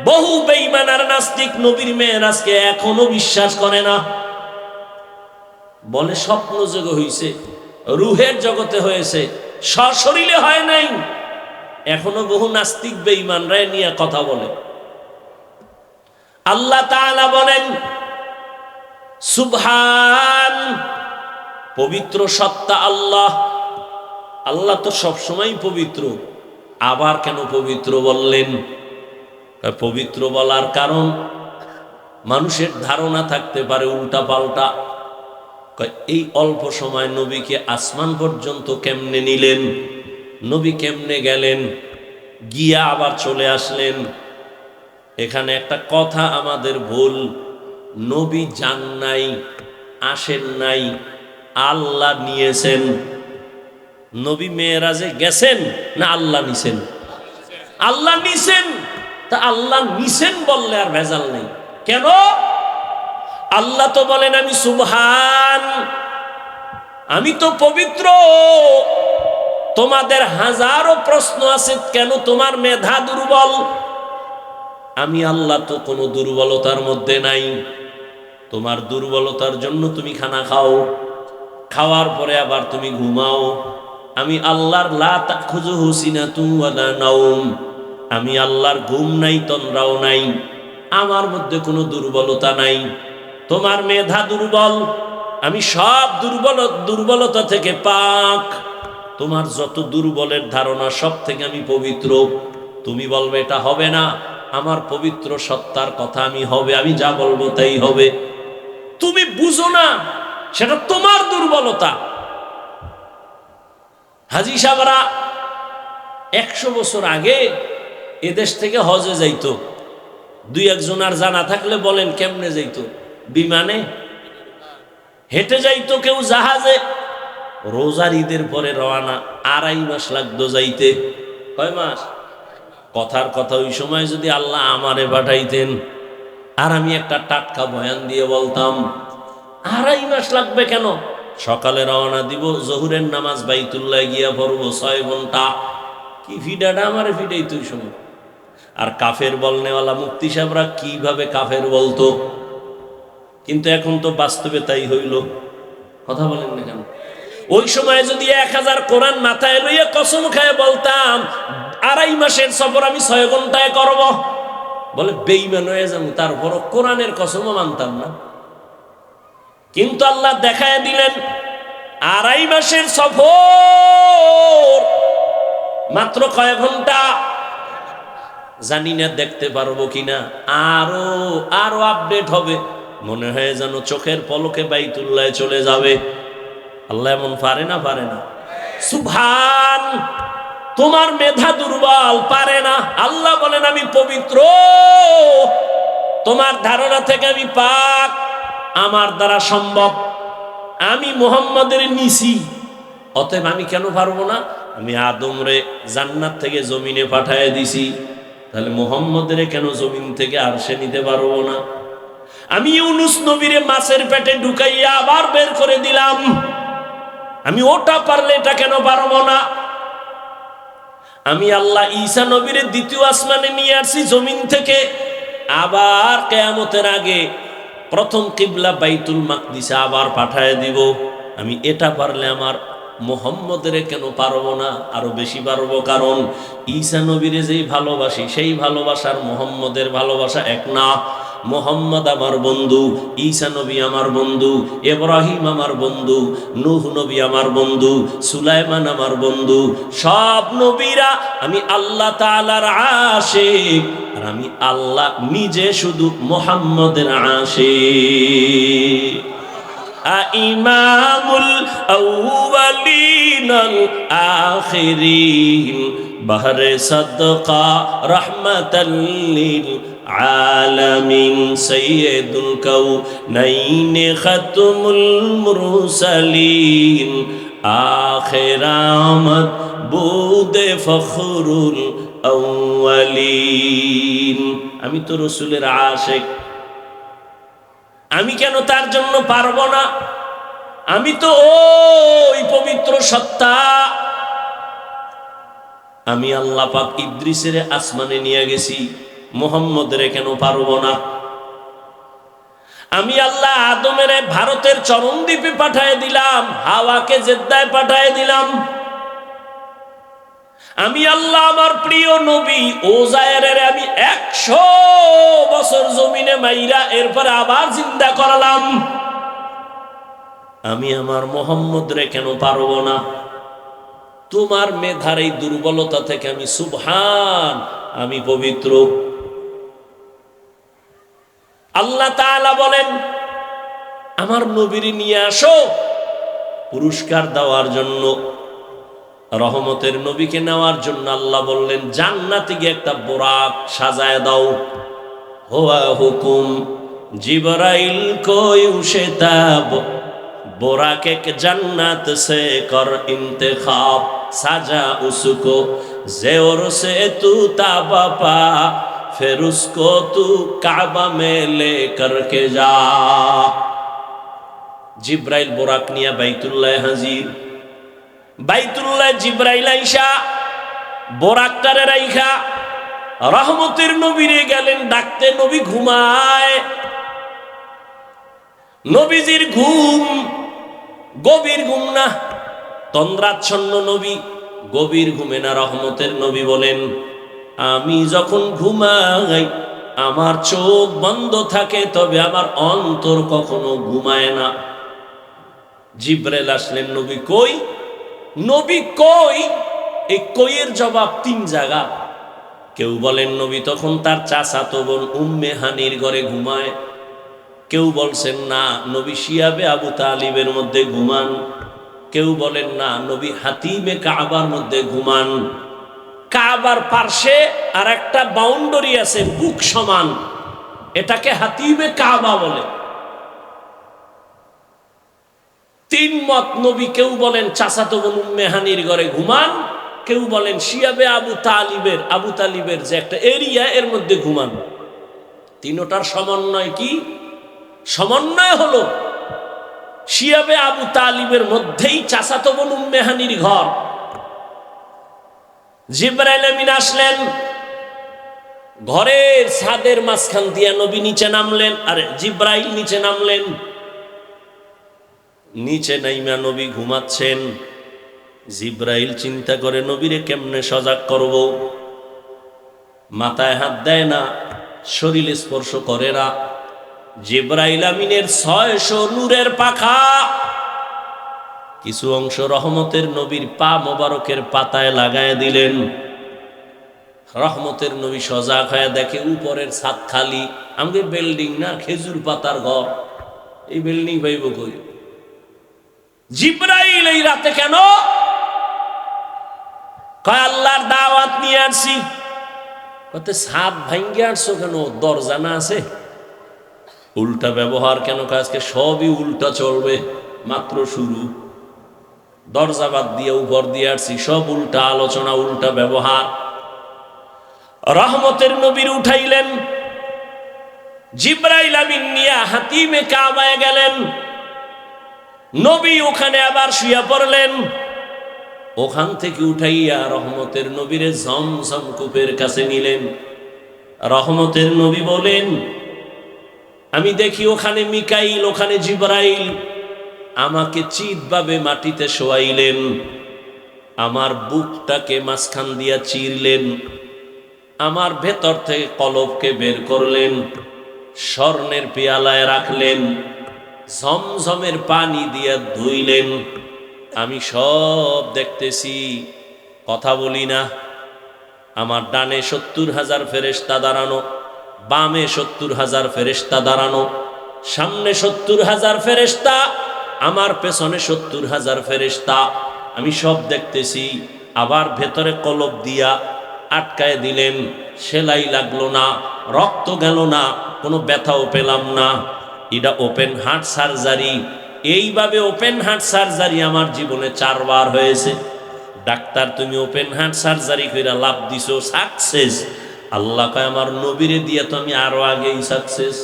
বহু বেঈমান আর নাস্তিক নবীর মেরাজকে এখনো বিশ্বাস করে না। বলে স্বপ্ন জগতে হয়েছে, রুহের জগতে হয়েছে, সশরীরে হয় নাই। এখনো বহু নাস্তিক বেঈমানরা নিয়ে কথা বলে। আল্লাহ তাআলা বলেন সুবহান, পবিত্র সত্তা আল্লাহ। আল্লাহ তো সবসময় পবিত্র, আবার কেন পবিত্র বললেন? পবিত্র বলার কারণ মানুষের ধারণা থাকতে পারে উল্টা পাল্টা। এই অল্প সময় নবীকে আসমান পর্যন্ত কেমনে নিলেন, নবী কেমনে গেলেন, গিয়া আবার চলে আসলেন। এখানে একটা কথা আমাদের ভুল, নবী যান নাই, আসেন নাই, আল্লাহ নিয়েছেন। নবী মেরাজে গেছেন না আল্লাহ নিছেন? আল্লাহ নিছেন। তা আল্লাহ নিছেন বললে আর ভেজাল নেই কেন? আল্লাহ তো বলেন আমি সুবহান, আমি তো পবিত্র। তোমাদের হাজারো প্রশ্ন আছে, কেন তোমার মেধা দুর্বল? আমি আল্লাহ তো কোনো দুর্বলতার মধ্যে নাই। তোমার দুর্বলতার জন্য তুমি খানা খাও, খাওয়ার পরে আবার তুমি ঘুমাও। আমি আল্লাহর লা তাখুযুহু সিনাতুন ওয়ালা নাওম, আমি আল্লাহর ঘুম নাই, তন্দ্রাও নাই, আমার মধ্যে কোনো দুর্বলতা নাই। তোমার মেধা দুর্বল, আমি সব দুর্বলতা থেকে পাক। তোমার যত দুর্বলের ধারণা সব থেকে আমি পবিত্র। তুমি বলবে এটা হবে না, আমার পবিত্র সত্তার কথা আমি হবে, আমি যা বলবো তাই হবে। তুমি বুঝো না, সেটা তোমার দুর্বলতা। হাজী সাহেবরা 100 বছর আগে এদেশ থেকে হজে যাইতো। দুই একজন আর জানা থাকলে বলেন কেমনে যাইতো? বিমানে, হেঁটে যাইতো, কেউ জাহাজে। রোজার ঈদের পরে রওনা, 2.5 মাস লাগতো যাইতে। কয় মাস? কথার কথা, ওই সময় যদি আল্লাহ আমারে পাঠাইতেন আর আমি একটা টাটকা বয়ান দিয়ে বলতাম 2.5 মাস লাগবে কেন, সকালে রওনা দিব, জহুরের নামাজ বাইতুল্লাহ গিয়া পড়বো 6 ঘন্টা, কি ফিডাটা আমারে ফিডাই তুই সময়। আর কাফের বলনেওয়ালা মুফতি সাহেবরা কিভাবে কাফের বলতো, কিন্তু এখন তো বাস্তবে তাই হইল। কথা বলেন না কেন? ওই সময় যদি 1000 কোরআন মাথায় লইয়া কসম খায় বলতাম 2.5 মাসের সফর আমি 6 ঘন্টায় করব, বলে বেঈমান হয়ে যাবো, তারপর কোরআনের কসমও মানতাম না। কিন্তু আল্লাহ দেখায় দিলেন 2.5 মাসের সফর মাত্র কয় ঘন্টা জানি না, দেখতে পারবো কিনা, আরো আরো আপডেট হবে। মনে হয় যেন চোখের পলকে বাইতুল্লাহ চলে যাবে। আল্লাহ এমন পারে না? পারে না? সুবহান। তোমার মেধা দুর্বল, পারে না। আল্লাহ বলেন আমি পবিত্র, তোমার ধারণা থেকে আমি পাক, আমার দ্বারা সম্ভব। আমি মুহাম্মাদের নিছি, অতএব আমি কেন পারবো না? আমি আদমরে জান্নাত থেকে জমিনে পাঠায় দিছি, তাহলে মুহাম্মাদের কেন জমিন থেকে আরশে নিতে পারবো না? আমি ইউনুস নবীরে মাছের পেটে ঢুকাইয়া আবার বের করে দিলাম, আমি ওটা পারলে এটা কেন পারবো না? আমি আল্লাহ ঈসা নবীরে দ্বিতীয় আসমানে নিয়ে আসছি জমিন থেকে, আবার কিয়ামতের আগে প্রথম কিবলা বাইতুল মাকদিসে আবার পাঠায় দিব। আমি এটা পারলে আমার মুহাম্মদের কেন পারবো না? আরো বেশি পারবো, কারণ ঈসা নবীরে যেই ভালোবাসি সেই ভালোবাসার মুহাম্মদের ভালোবাসা এক না। মুহাম্মদ আমার বন্ধু, ঈসা নবী আমার বন্ধু, ইব্রাহিম আমার বন্ধু, নূহ নবী আমার বন্ধু, সুলাইমান আমার বন্ধু। সব নবীরা আমি আল্লাহ তাআলার আশিক, আর আমি আল্লাহ নিজে শুধু মুহাম্মদের আশিক। ইমামুল আউয়ালিনাল আখিরিন বাহরে সাদকা রাহমাতাল লিল আলামিন সাইয়্যিদুল কাউনাইন খাতমুল মুরসালিন আখির আমদ বুদে ফখরুল আউয়ালিন। আমি তো রাসূলের আশিক, আমি কেন তার জন্য পারবো না? আমি তো ওই পবিত্র সত্তা। আমি আল্লাহ পাক ইদ্রিসের আসমানে নিয়ে গেছি, মুহাম্মদের কেন পারবো না? আমি আল্লাহ আদমের ভারতের চরণদ্বীপে পাঠায় দিলাম, হাওয়াকে জেদ্দায় পাঠায় দিলাম। আমি আল্লাহ আমার প্রিয় নবী ওজায়েরের আমি 100 বছর জমিনে মাইরা এরপরে আবার জিন্দা করালাম। আমি আমার মুহাম্মদরে কেন পারবো না? তোমার মেধার এই দুর্বলতা থেকে আমি সুবহান, আমি পবিত্র। আল্লাহ তাআলা বলেন আমার নবীরে নিয়ে আসো পুরস্কার দেওয়ার জন্য, রহমতের নবীকে নেওয়ার জন্য। আল্লাহ বললেন জান্নাতে গিয়ে একটা বোরাক সাজায় দাও। হুয়া হুকুম জিবরাইল কো ইউশতাব बोराक एक जन्नत से कर इंतखाब साजा उसको ज़ेवर से तू ताबा पा फिर उसको तू काबा में ले करके जा। जिब्राइल बोराक निया बैतुल्लाह हाजिर, बैतुल्लाह जिब्राइल आइशा बोराकटारे राइखा रहमतेर नबीरे गेलेन डाकते। नबी घुमाय, নবীজির ঘুম গভীর ঘুম না, তন্দ্রাচ্ছন্ন নবী, গভীর ঘুমে না। রহমতের নবী বলেন আমি যখন ঘুমাই আমার চোখ বন্ধ থাকে, তবে আমার অন্তর কখনো ঘুমায় না। জিব্রাইল আসলেন, নবী কই? নবী কই? এই কইয়ের জবাব 3 জায়গা। কেউ বলেন নবী তখন তার চাচাতো বোন উম্মে হানির ঘরে ঘুমায়, কেউ বলছেন না নবী শিয়াবে আবু তালিবের মধ্যে ঘুমান, কেউ বলেন না নবী হাতিমে কাবার মধ্যে ঘুমান। কাবার পার্শ্বে আর একটা বাউন্ডারি আছে বুক সমান, এটাকে হাতিমে কাবা বলে। তিন মত নবী, কেউ বলেন চাচাতো বোন উম্মে হানির ঘরে ঘুমান, কেউ বলেন শিয়াবে আবু তালিবের যে একটা এরিয়া এর মধ্যে ঘুমান। তিনটার সমন্বয় কি? সমন্বয় হলো শিয়াবে আবু তালিবের মধ্যেই চাচাতো বোন উম্মে হানির ঘর। জিবরাইল আমিন আসলেন, ঘরের ছাদের মাঝখান দিয়া নবী নিচে নামলেন, আর জিবরাইল নিচে নামলেন। নিচে নাইমা নবী ঘুমাচ্ছেন। জিবরাইল চিন্তা করে নবীরে কেমনে সজাগ করব। মাথায় হাত দেয় না, শরীরে স্পর্শ করে না। জিবরাইল আমিনের 600 নূরের পাখা, কিছু অংশ রহমতের নবীর পা মোবারকের পাতায় লাগায় দিলেন। রহমতের নবী সজাগ হয়ে দেখে উপরের ছাদ খালি। আমাদের বিল্ডিং না, খেজুর পাতার ঘর, এই বিল্ডিং পাইব কই? জিবরাইল এই রাতে কেন? কয় আল্লাহর দাওয়াত নিয়ে আসছি। কতে ছাদ ভাঙ্গে আসছো কেন? দরজা না আছে? উল্টা ব্যবহার কেন? আজকে সবই উল্টা চলবে, মাত্র শুরু। দরজা বাদ দিয়ে উপর দিয়ে আসছি, সব উল্টা আলোচনা, উল্টা ব্যবহার। রহমতের নবীর উঠাইলেন, জিবরাইল আমিন নিয়ে হাতিমে কাবায় গেলেন। নবী ওখানে আবার শুয়ে পড়লেন। ওখান থেকে উঠাইয়া রহমতের নবীরে জমজম কূপের কাছে নিলেন। রহমতের নবী বলেন, আমি দেখি ওখানে মিকাইল, ওখানে জিবরাইল। আমাকে চিৎভাবে মাটিতে শোয়াইলেন, আমার বুকটাকে মাঝখান দিয়া চিরলেন, আমার ভেতর থেকে কলবকে বের করলেন, স্বর্ণের পেয়ালায় রাখলেন, ঝমঝমের পানি দিয়া ধুইলেন। আমি সব দেখতেছি, কথা বলি না। আমার ডানে 70,000 ফেরেশতা দাঁড়ানো, বামে 70,000 ফেরেশতা দাঁড়ানো, সামনে 70,000 ফেরেশতা, আমার পেছনে 70,000 ফেরেশতা। আমি সব দেখতেছি। আবার ভেতরে কলব দিয়া আটকায় দিলেন, সেলাই লাগলো না, রক্ত গেল না, কোনো ব্যথাও পেলাম না। এটা ওপেন হার্ট সার্জারি। এইভাবে ওপেন হার্ট সার্জারি আমার জীবনে 4 বার হয়েছে। ডাক্তার, তুমি ওপেন হার্ট সার্জারি কইরা লাভ দিছো, সাকসেস। আল্লাহ কয় আমার নবীরে দিয়ে তো আমি আরো আগেই সাকসেস।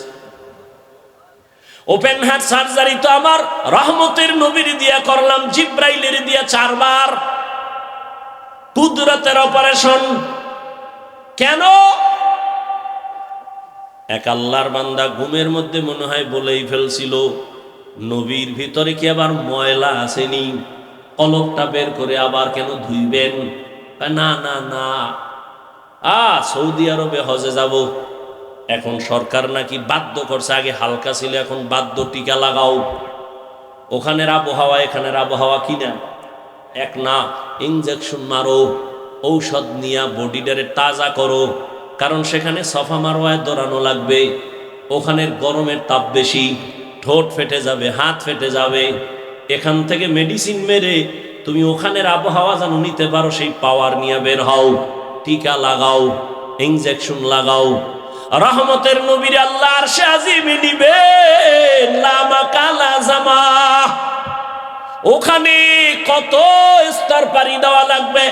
ওপেন হার্ট সার্জারি তো আমার রহমতের নবীর দিয়া করলাম, জিব্রাইলের দিয়া 4 বার। কুদরতের অপারেশন। কেন? এক আল্লাহর বান্দা ঘুমের মধ্যে মনে হয় বলেই ফেলছিল, নবীর ভিতরে কি আবার ময়লা আসেনি? কলকটা বের করে আবার কেন ধুইবেন? না না না, সৌদি আরবে হজে যাব, এখন সরকার নাকি বাধ্য করছে। আগে হালকা ছিল, এখন বাধ্য, টিকা লাগাও। ওখানের আবহাওয়া এখানের আবহাওয়া কিনা এক না। ইনজেকশন মারো, ঔষধ নিয়া বডিটারে তাজা করো, কারণ সেখানে সফা মারওয়ায় দৌড়ানো লাগবে। ওখানের গরমের তাপ বেশি, ঠোঁট ফেটে যাবে, হাত ফেটে যাবে। এখান থেকে মেডিসিন মেরে তুমি ওখানের আবহাওয়া যেন নিতে পারো, সেই পাওয়ার নিয়ে বের হও। টিকা লাগাও, ইনজেকশন লাগাও। রহমতের নবীর আল্লাহ আরশে আজিমে নিবেন, লামা কালা জামা। ওখানে কত স্তর পাড়ি দেওয়া লাগবে।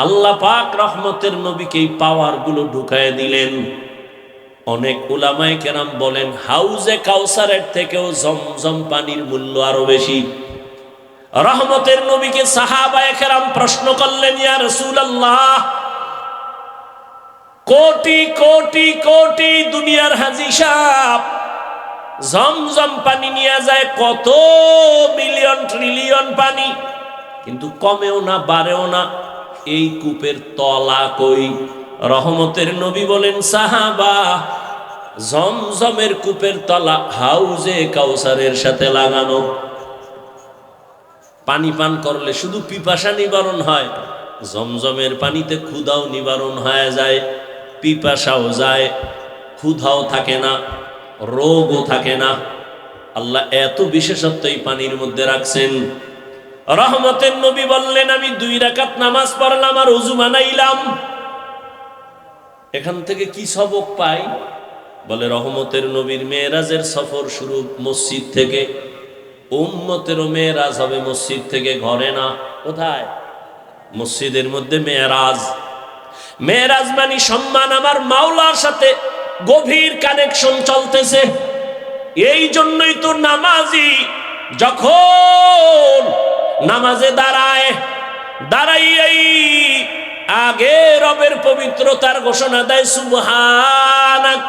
আল্লাহ পাক রহমতের নবীকে এই পাওয়ার গুলো ঢুকায় দিলেন। অনেক উলামায়ে কেরাম বলেন, হাউজে কাউসারের থেকেও জমজম পানির মূল্য আরো বেশি। রহমতের নবীকে সাহাবায়ে কেরাম প্রশ্ন করলেন, ইয়া রাসূলুল্লাহ, কোটি কোটি কোটি দুনিয়ার হাজী সাহেব জমজম পানি নিয়ে যায়, কত মিলিয়ন ট্রিলিয়ন পানি, কিন্তু কমেও না বাড়েও না, এই কূপের তলা কই? রহমতের নবী বলেন, সাহাবা, জমজমের কূপের তলা হাউজে কাউসারের সাথে লাগানো। পানি পান করলে শুধু পিপাসা নিবারণ হয়, জমজমের পানিতে ক্ষুধাও নিবারণ হয়ে যায়, পিপাসাও যায়, ক্ষুধাও থাকে না। রোগও থাকে না। আল্লাহ এত বিশেষত্ব এই পানির মধ্যে রাখছেন। রহমতের নবী বললেন, আমি 2 রাকাত নামাজ পড়লাম আর ওযু বানাইলাম। এখান থেকে কি সবক পাই? বলে রহমতের নবীর মেরাজের সফর শুরু মসজিদ থেকে, উম্মতেরও মেরাজ হবে মসজিদ থেকে, ঘরে না। কোথায়? মসজিদের মধ্যে মেরাজ। মেরাজ মানে সম্মান। আমার মাওলার সাথে গভীর কানেকশন চলতেছে। এই জন্যই তো নামাজি যখন নামাজে দাঁড়াই আগে রবের পবিত্রতার ঘোষণা দেয়, সুবহানাক,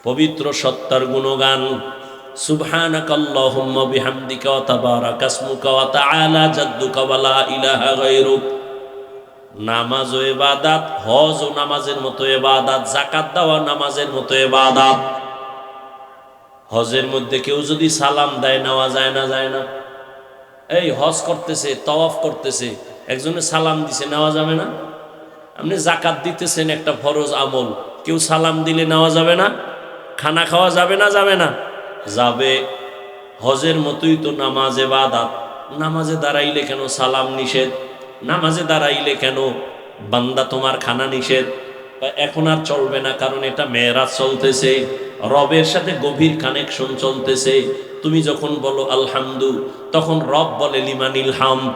পবিত্র সত্তার গুণগান, সুবহানাকাল্লাহুম্মা বিহামদিকা ওয়া তাবারাকা ইসমুকা ওয়া তাআলা জাদ্দুকা ওয়া লা ইলাহা গায়রুক। নামাজ ও ইবাদত, হজ ও নামাজের মতো ইবাদত, যাকাত দেওয়া নামাজের মতো ইবাদত। হজের মধ্যে কেউ যদি সালাম দেয় নেওয়া যায় না? যায় না? এই হজ করতেছে, তাওয়াফ করতেছে, একজনে সালাম দিছে, নেওয়া যাবে না? আপনি যাকাত দিতেছেন, একটা ফরজ আমল, কেউ সালাম দিলে নেওয়া যাবে না? খানা খাওয়া যাবে না? যাবে না? যাবে। হজের মতোই তো নামাজ ইবাদত। নামাজে দাঁড়াইলে কেন সালাম নিষেধ? নামাজে দাঁড়াইলে কেন বান্দা তোমার খানা নিষেধ? এখন আর চলবে না, কারণ এটা মেরাজ চলতেছে, রবের সাথে গভীর কানেকশন চলতেছে। তুমি যখন বলো আলহামদু, তখন রব বলে লিমানিল হামদ।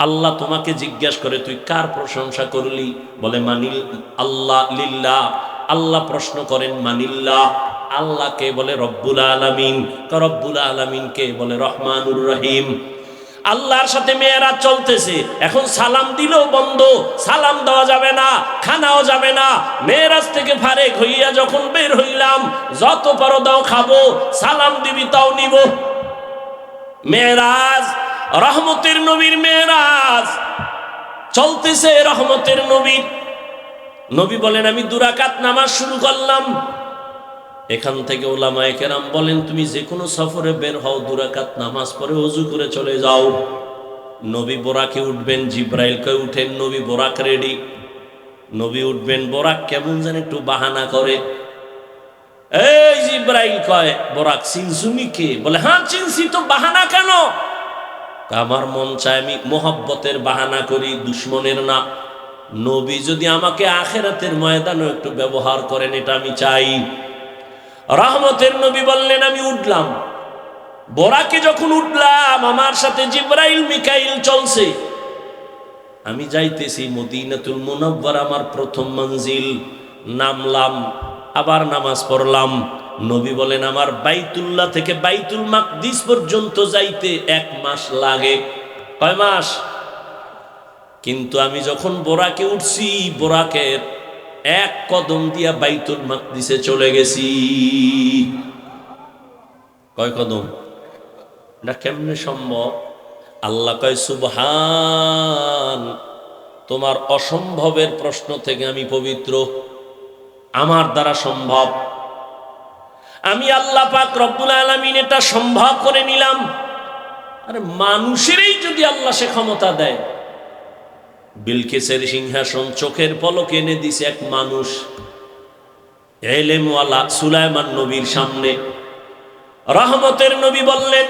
আল্লাহ তোমাকে জিজ্ঞাসা করে তুই কার প্রশংসা করলি? বলে মানিল আল্লাহ, লিল্লাহ। আল্লাহ প্রশ্ন করেন মানিল্লাহ, আল্লাহকে বলে রব্বুল আলামিন। রব্বুল আলামিনকে বলে রহমানুর রহিম। আল্লাহর সাথে মেয়েরাজ চলতেছে। এখন সালাম দিলেও বন্ধ, সালাম দেওয়া যাবে না, খানাও যাবে না। মেয়েরাজ থেকে ফারেক হইয়া যখন বের হইলাম, যত পারো দাও খাবো, সালাম দিবি তাও নিব। মেয়েরাজ, রহমতের নবীর মেয়েরাজ চলতেছে। রহমতের নবী বলেন, আমি 2 রাকাত নামাজ শুরু করলাম। এখান থেকে উলামায়ে কেরাম বলেন, তুমি যে কোনো সফরে বের হও, 2 রাকাত নামাজ পড়ে ওযু করে চলে যাও। নবী বোরাকে উঠবেন, জিব্রাইল কয় উঠেন, নবী বোরাক রেডি। নবী উঠবেন, বোরাক কেমন যেন একটু বাহানা করে। এই জিব্রাইল কয়, বোরাক চিনছুনি কে? বলে হ্যাঁ চিনছি তো, বাহানা কেন? আমার মন চায় আমি মোহাব্বতের বাহানা করি, দুশ্মনের না। নবী যদি আমাকে আখিরাতের ময়দানে একটু ব্যবহার করেন, এটা আমি চাই। রহমতের নবী বললেন, আমি উঠলাম। বোরাকে যখন উঠলাম, আমার সাথে জিব্রাইল মিকাইল চলছে। আমি যাইতেছি মদিনাতুল মুনাওয়ারা, আমার প্রথম মঞ্জিল। নামলাম, আবার নামাজ পড়লাম। নবী বলেন, আমার বাইতুল্লাহ থেকে বাইতুল মাকদিস পর্যন্ত যাইতে 1 মাস লাগে। কয় মাস? কিন্তু আমি যখন বোরাকে উঠছি, বোরাকের 1 কদম দিয়া বাইতুল মাকদিসে চলে গেছি। কয় কদম? এটা কেমনে সম্ভব? আল্লাহ কয়, সুবহান, তোমার অসম্ভবের প্রশ্ন থেকে আমি পবিত্র, আমার দ্বারা সম্ভব। আমি আল্লাহ পাক রব্বুল আলামিন এটা সম্ভব করে নিলাম। আরে মানুষেরই যদি আল্লাহ সে ক্ষমতা দেয়, বিলকিসের সিংহাসন চোখের পলকে এনে দিছে এক মানুষ, ইলমওয়ালা সুলাইমান নবীর সামনে। রহমতের নবী বললেন,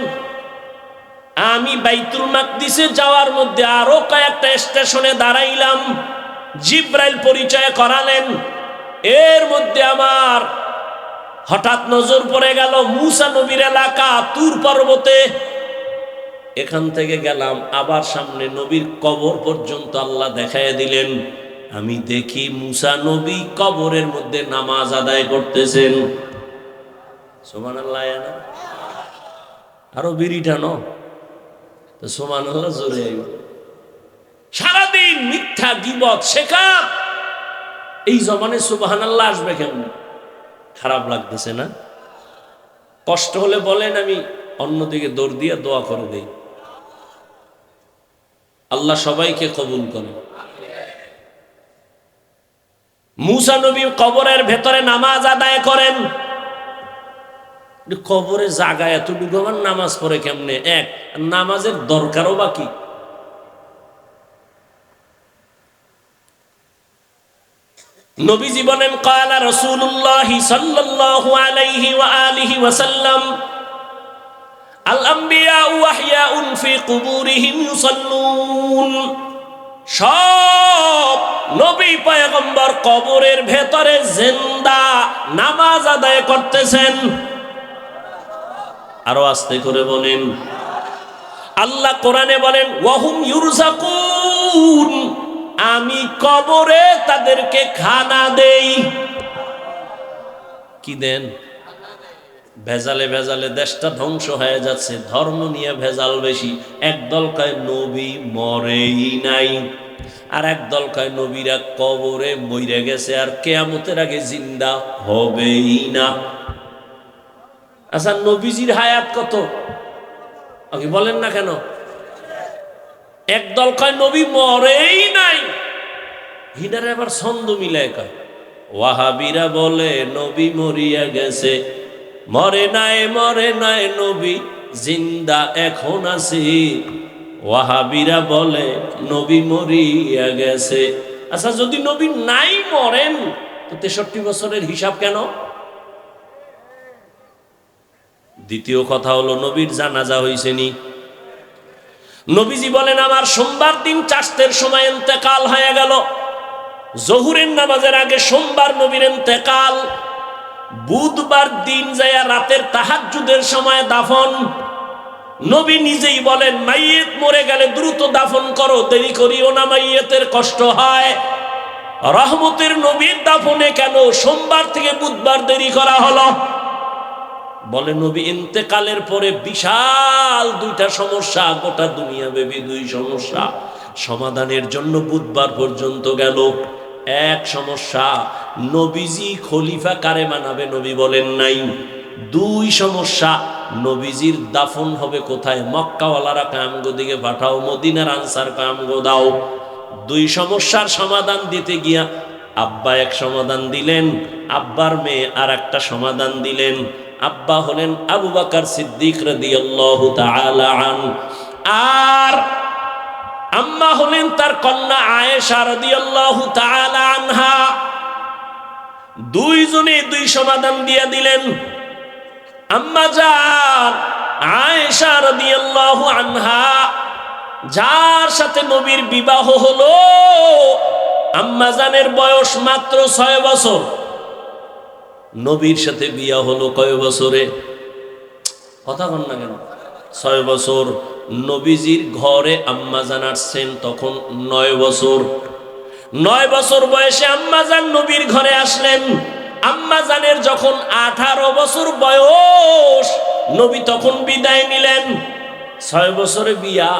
আমি বাইতুল মাকদিসে যাওয়ার মধ্যে আরো কয়েকটা স্টেশনে দাঁড়াইলাম। জিব্রাইল পরিচয় করালেন। এর মধ্যে আমার হঠাৎ নজর পড়ে গেল মুসা নবীর এলাকা তুর পর্বতে। এখান থেকে গেলাম, আবার সামনে নবীর কবর পর্যন্ত আল্লাহ দেখায় দিলেন। আমি দেখি মুসা নবী কবরের মধ্যে নামাজ আদায় করতেছেন। সুবহানাল্লাহ। আরো বিড়ি টানো তো সুবহানাল্লাহ জোরে আইব। সারাদিন মিথ্যা গীবত শেখা, এই জবানে সুবহানাল্লাহ আসবে কেমন? খারাপ লাগতেছে না? কষ্ট হলে বলেন, আমি অন্যদিকে দৌড় দিয়ে দোয়া করে দেই। আল্লাহ সবাইকে কবুল করে। মুসা নবী কবরের ভেতরে নামাজ আদায় করেন। কবরে জায়গায় এতটুকু আমার নামাজ পড়ে কেমনে? এক, নামাজের দরকারও বাকি। নবীজি বলেন ক্বালা রাসূলুল্লাহ সাল্লাল্লাহু আলাইহি ওয়া আলিহি ওয়াসাল্লাম আল আম্বিয়া ওয়াহয়াউন ফি কুবুরিহিম ইউসাল্লুন। সব নবী পয়গম্বর কবরের ভেতরে জিন্দা নামাজ আদায় করতেছেন। আরো আস্তে করে বলেন। আল্লাহ কোরআনে বলেন ওয়াহুম ইউরযাকুন, আমি কবরে তাদেরকে খানা দেই। কি দেন? ভেজালে ভেজালে দেশটা ধ্বংস হয়ে যাচ্ছে, ধর্ম নিয়ে ভেজাল বেশি। একদল কয় নবী মরেই নাই, আর একদল কয় নবীরা কবরে মইরে গেছে আর কিয়ামতের আগে জিন্দা হবেই না। আচ্ছা, নবীজির হায়াত কত আগে বলেন না কেন? একদল কয় নবী মরেই নাই, হিনারে আবার ছন্দ মিলায় কয়। ওয়াহাবিরা বলে নবী মরিয়া গেছে, মরে নাই নবী জিন্দা এখন আছে। ওয়াহাবিরা বলে নবী মরিয়া গেছে। আচ্ছা, যদি নবী নাই মরেন তো 63 বছরের হিসাব কেন? দ্বিতীয় কথা হলো নবীর জানাজা হইছে নি? নবীজি বলেন আমার সোমবার দিন চাষতের সময় ইন্তেকাল হয়ে গেল, জোহরের নামাজের আগে সোমবার নবীর ইন্তেকাল, বুধবার দিন যায় রাতের তাহাজ্জুদের সময় দাফন। নবী নিজেই বলেন মাইয়িত মরে গেলে দ্রুত দাফন করো, দেরি করিও না, মাইয়িতের কষ্ট হয়। রহমতের নবীর দাফনে কেন সোমবার থেকে বুধবার দেরি করা হলো? বলে নবী ইন্তেকালের পরে বিশাল দুইটা সমস্যা, গোটা দুনিয়া ব্যাপী দুই সমস্যা সমাধানের জন্য বুধবার পর্যন্ত গেল। এক সমস্যা, নবীজি খলিফা কারে মানাবে নবী বলেন নাই। দুই সমস্যা, নবীজির দাফন হবে কোথায়? মক্কাওয়ালারা কামগো দিকে পাঠাও, মদিনার আনসার কামগো দাও। দুই সমস্যার সমাধান দিতে গিয়া আব্বা এক সমাধান দিলেন, আব্বার মেয়ে আর একটা সমাধান দিলেন। আব্বা হলেন আবু বকর সিদ্দিক রাদিয়াল্লাহু তাআলা আনহু, আর আম্মা হলেন তার কন্যা আয়েশা রাদিয়াল্লাহু তাআলা আনহা। দুইজনে দুই সমাধান দিয়ে দিলেন। আম্মা জান আয়েশা রাদিয়াল্লাহু আনহা, যার সাথে নবীর বিবাহ হলো, আম্মা জানের বয়স মাত্র 6 বছর। নবীর সাথে বিয়া হলো কয় বছরে? কথা বল না কেন? 6 বছর। নবীজির ঘরে আম্মা জান আসছেন তখন 9 বছর। 9 বছর বয়সে আম্মা জান নবীর ঘরে আসলেন। আম্মা জানের যখন 18 বছর বয়স, নবী তখন বিদায় নিলেন। 6 বছরে বিয়া,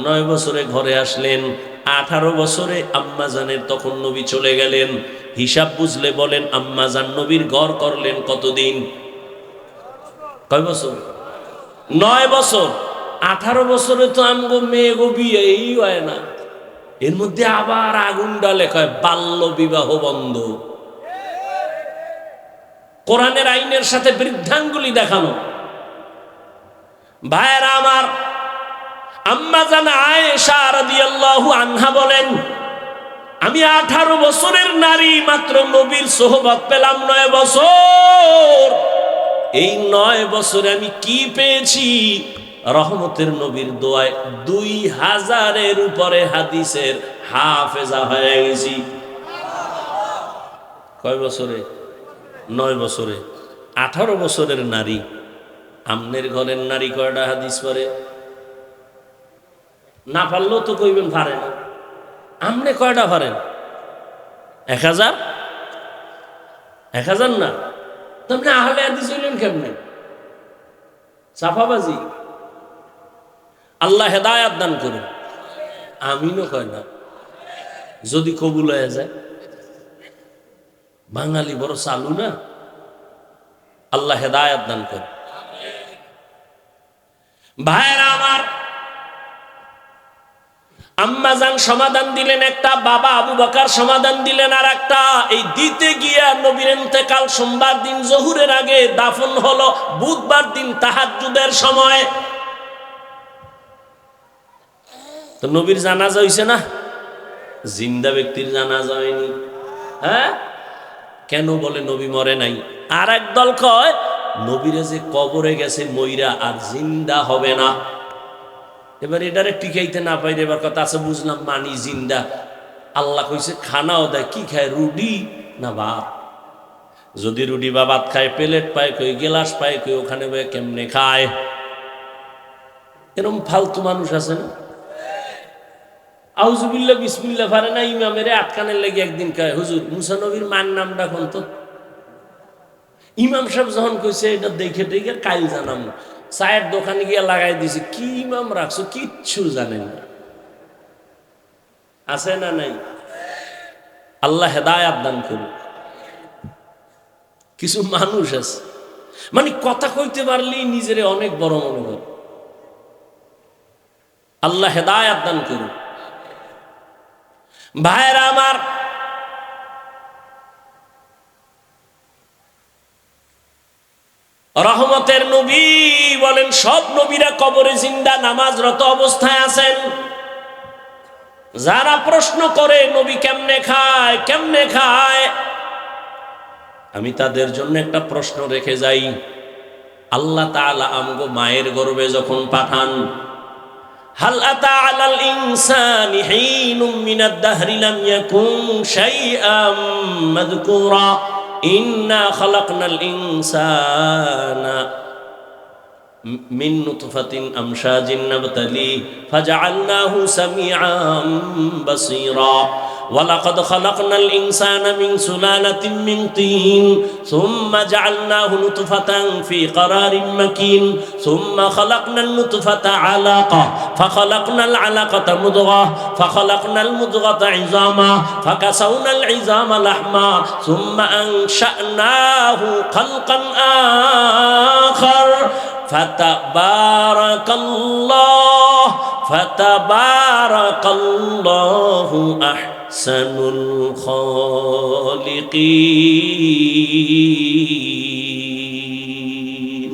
9 বছরে ঘরে আসলেন, 18 বছরে আম্মা জানের তখন নবী চলে গেলেন। হিসাব বুঝলে বলেন আম্মা জান নবীর ঘর করলেন কতদিন? কয় বছর? 9 বছর। 18 বছরে তো আমগো মেয়ে গো বিয়েই হয় না, এর মধ্যে আবার আগুন ডালে কয় বাল্য বিবাহ বন্ধ। কোরআনের আইনের সাথে বৃদ্ধাঙ্গুলি দেখানো। ভাইরা আমার, আম্মা জান আয়েশা রাদিয়াল্লাহু আনহা বলেন আমি 18 বছরের নারী, মাত্র নবীর সোহবত পেলাম 9 বছর। এই 9 বছরে আমি কি পেয়েছি? রহমতের নবীর দোয়ায় 2000-এর উপরে হাদিসের হাফেজা হয়ে গেছি। কয় বছরে? 9 বছরে। 18 বছরের নারী। আমনের ঘরের নারী কয়টা হাদিস পড়ে? না পারলেও তো কইবেন পারে না। আমনে কয়টা পারেন? 1000? 1000 না তো আপনি আহলে হাদিস হইলেন কেমনে? চাপাবাজি। আল্লাহ হেদায়াত দান করুন। আমিনও কয় না। যদি কবুল হয়ে যায়, বাঙালি বড় চালু না। আল্লাহ হেদায়াত দান করুন। ভাইরা আমার, আম্মা জান সমাধান দিলেন একটা, বাবা আবু বকর সমাধান দিলেন আর একটা। এই দিতে গিয়া নবীর ইন্তেকাল সোমবার দিন জোহরের আগে, দাফন হলো বুধবার দিন তাহাজ্জুদের সময়। তো নবীর জানাজা হইছে না? জিন্দা ব্যক্তির জানাজা হয়নি। হ্যাঁ, কেন বলে নবী মরে নাই। আর এক দল কয় নবীরে যে কবরে গেছে মইরা আর জিন্দা হবে না। এবার এটারে টিকাইতে না পাইলে এবার কথা আছে বুঝলাম মানি জিন্দা। আল্লাহ কইছে খানাও দেয়, কি খায় রুটি না ভাত? যদি রুটি বা ভাত খায় প্লেট পায় কই, গেলাস পায় কই, ওখানে কেমনে খায়? এরকম ফালতু মানুষ আছে না? আউযুবিল্লাহ বিসমিল্লাহ পারে না, ইমামের আটকানের লেগে একদিন কয় হুজুর মুসা নবীর মার নামটা কোন তো? ইমাম সাহেব যখন কইছে এটা দেখে দেখে কাইল জানাম, চায়ের দোকানে গিয়ে লাগাই দিছে, কি ইমাম রাখছো কিচ্ছু জানেন না। আছে না নাই? আল্লাহ হেদায়াত দান করুন। কিছু মানুষ আছে মানে কথা কইতে পারলেই নিজেরে অনেক বড় মনে করে। আল্লাহ হেদায়াত দান করুন। ভাইরা আমার, রহমতের নবী বলেন সব নবীরা কবরে জিন্দা নামাজরত অবস্থায় আছেন। যারা প্রশ্ন করে নবী কেমনে খায় কেমনে খায়, আমি তাদের জন্য একটা প্রশ্ন রেখে যাই। আল্লাহ তাআলা আমগো মায়ের গর্ভে যখন পাঠান, হাল আতা আলাল ইনসানি হিনুম মিনাদ দাহরি লাম ইয়াকুন শাইআম মাযকুরা ইন্না খালাকনাল ইনসানা মিন নুতফাতিন আমশাজিন নাবতালি ফাজআলনাহু সামিআম বাসীরা ওয়ালাকাদ খালাকনাল ইনসানা মিন সুলালাতিন মিন তিন সুম্মা জাআলনাহু নুতফাতান ফি ক্বারারিন মাকিন সুম্মা খালাকনাল নুতফাতা আলাকা ফাখালাকনাল আলাকাতা মুদগা ফাখালাকনাল মুদগাতা ইযামা ফাকাসাউনাল ইযামা লাহমা সুম্মা আনশা'নাহু খালকান আখার ফাতাবারাকাল্লাহু আহসানুল খালিকিন।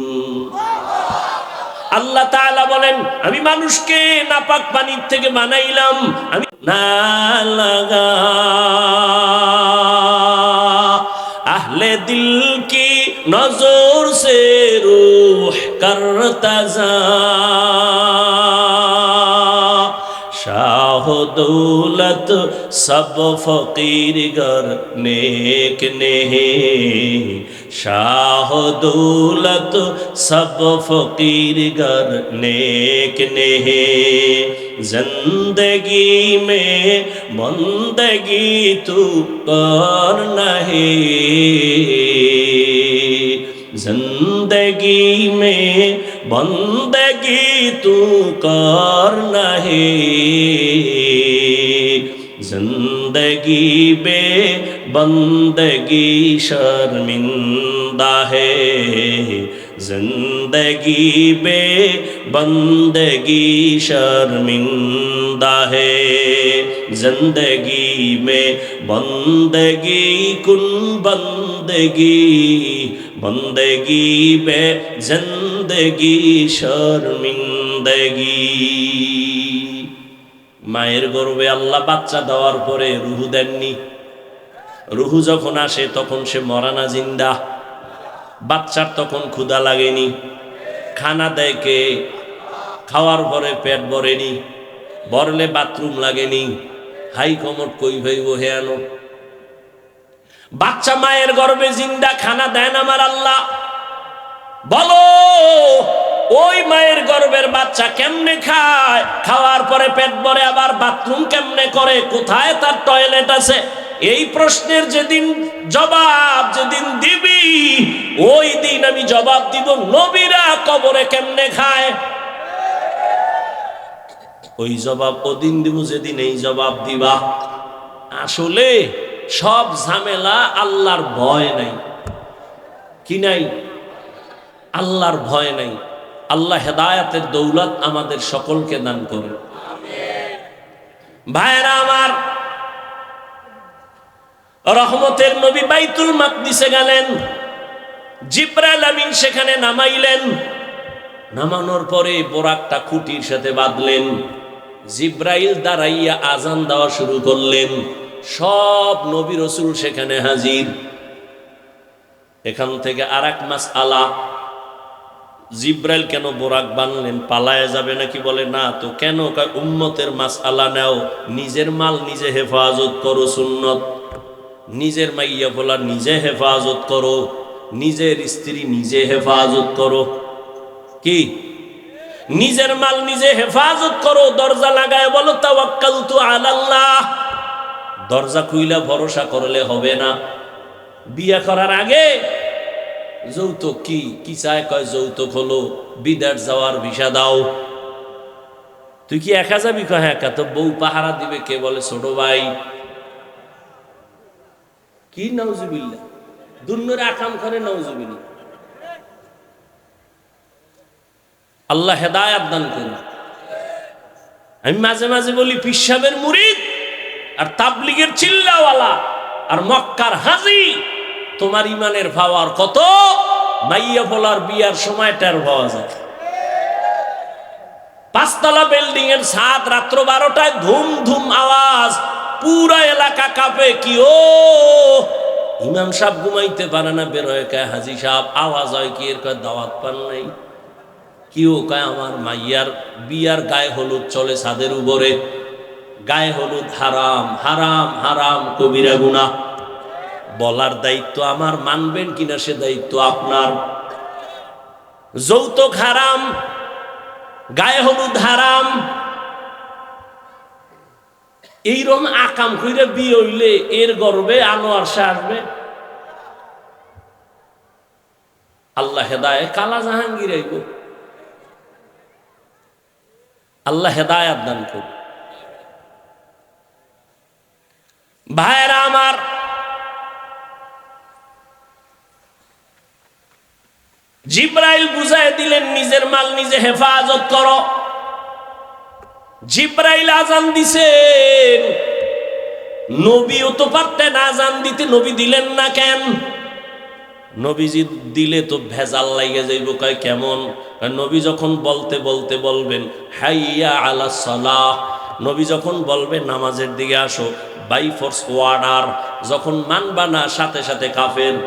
আল্লাহ তাআলা বলেন আমি মানুষকে নাপাক পানির থেকে বানাইলাম। আমি না লাগা আহলে দিল কি নজর সে রূহ করতা যা শাহ দৌলত সব ফকির গর নেক নেহে শাহ দৌলত সব ফকির গর নেক নেহে जिंदगी में बंदगी तू कर नहीं जिंदगी में बंदगी तू कर नहीं जिंदगी बे बंदगी शर्मिंदा है जिंदगी बे बंदगी शर्मिंदा है जिंदगी में बंदगी कुन बंदगी बंदगी बे जिंदगी शर्मिंदगी। মায়ের গর্ভে আল্লাহ বাচ্চা দেওয়ার পরে রুহু দেননি। রুহু যখন আসে তখন সে মরা না জিন্দা? বাচ্চার তখন ক্ষুধা লাগেনি, খানা দেয় কে? খাওয়ার পরে পেট ভরেনি, ভরলে বাথরুম লাগেনি, হাই কমট কই ভাইব হে আনো। বাচ্চা মায়ের গর্ভে জিন্দা, খানা দেন আমার আল্লাহ। বলো ওই মায়ের গর্ভের বাচ্চা কেমনে খায়? খাওয়ার পরে পেট ভরে আবার বাথরুম কেমনে করে? কোথায় তার টয়লেট আছে? এই প্রশ্নের যেদিন জবাব যেদিন দিবি ওই দিন আমি জবাব দিব নবীরা কবরে কেমনে খায়। ওই জবাব ওদিন দিব যেদিন এই জবাব দিবা। আসলে সব ঝামেলা আল্লাহর ভয় নাই। কি নাই? আল্লাহর ভয় নাই। আল্লাহ হেদায়াতের দৌলত আমাদের সকলকে দান করে। ভাইরা আমার, রহমতের নবী বাইতুল মাকদিসে গেলেন, জিবরাইল আমিন সেখানে নামাইলেন। নামানোর পরে বোরাকটা খুঁটির সাথে বাঁধলেন। জিবরাইল দাঁড়াইয়া আজান দেওয়া শুরু করলেন। সব নবী রাসূল সেখানে হাজির। এখান থেকে আরেক মাসআলা, জিব্রাইল কেন বোরাক বানলেন? পালায়ে যাবে নাকি? বলে না তো। কেন? কয় উম্মতের মাসআলা নাও, নিজের মাল নিজে হেফাজত করো, সুন্নত। নিজের মাইয়া পোলা নিজে হেফাজত করো, নিজের স্ত্রী নিজে হেফাজত করো। কি? নিজের মাল নিজে হেফাজত করো। দরজা লাগায় বলো তাওয়াক্কালতু আলাল্লাহ। দরজা খুইলা ভরসা করলে হবে না। বিয়ে করার আগে যৌতুক কি কি চায়? কয় যৌতুক হলো বিদেশ যাওয়ার ভিসা দাও। তুই কি একা যাবি? কয় হ্যাঁ। একা। তো বউ পাহারা দিবে কে? বলে ছোট ভাই। কি নাউজুবিল্লাহ, দুনিয়ার আকাম করে নাউজুবিল্লাহ। আল্লাহ হেদায়েত দান করুন। আমি মাঝে মাঝে বলি পীর সাহেবের মুরিদ আর তাবলীগের চিল্লাওয়ালা আর মক্কার হাজী, তোমার ইমানের পাওয়ার কত? মাইয়া পোলার বিয়ার সময় টের পাওয়া যায়। 5 তলা বিল্ডিং এর ছাদ, রাত্র 12টায় ধুম ধুম আওয়াজ, পুরা এলাকা কাঁপে। কি ও ইমাম সাহেব ঘুমাইতে পারে না, বেরোয় কয় হাজী সাহেব। আওয়াজ হয় কি? এর কয় দাওয়াত পান নাই। কি ও? কয় আমার মাইয়ার বিয়ার গায়ে হলুদ চলে ছাদের উপরে। গায়ে হলুদ হারাম, হারাম, হারাম, কবিরা গুনাহ। বলার দায়িত্ব আমার, মানবেন কিনা সে দায়িত্ব আপনার। যৌতুক হারাম, গায়ে হলুদ হারাম। এইরকম আকাম কইরা বিয়ে হইলে এর গর্বে আনোয়ার শাহ আসবে? আল্লাহ হেদায়েত। কালা জাহাঙ্গীর আইব। আল্লাহ হেদায়েত দান করুন। ভাইরা আমার, জিব্রাইল বুঝায় দিলেন নিজের মাল নিজে হেফাজত করো। জিব্রাইল আজান দিছেন, নবীও তো পারতেন আজান দিতে, নবী দিলেন না কেন? নবীজি দিলে তো ভেজাল লাগে যাইব। কয় কেমন? নবী যখন বলতে বলতে বলবেন হাইয়া আলাস সালাহ, নবী যখন বলবেন নামাজের দিকে আসো, বাই ফোর্স ওয়ার্ডার। যখন মানবা না, সাথে সাথে কাফের।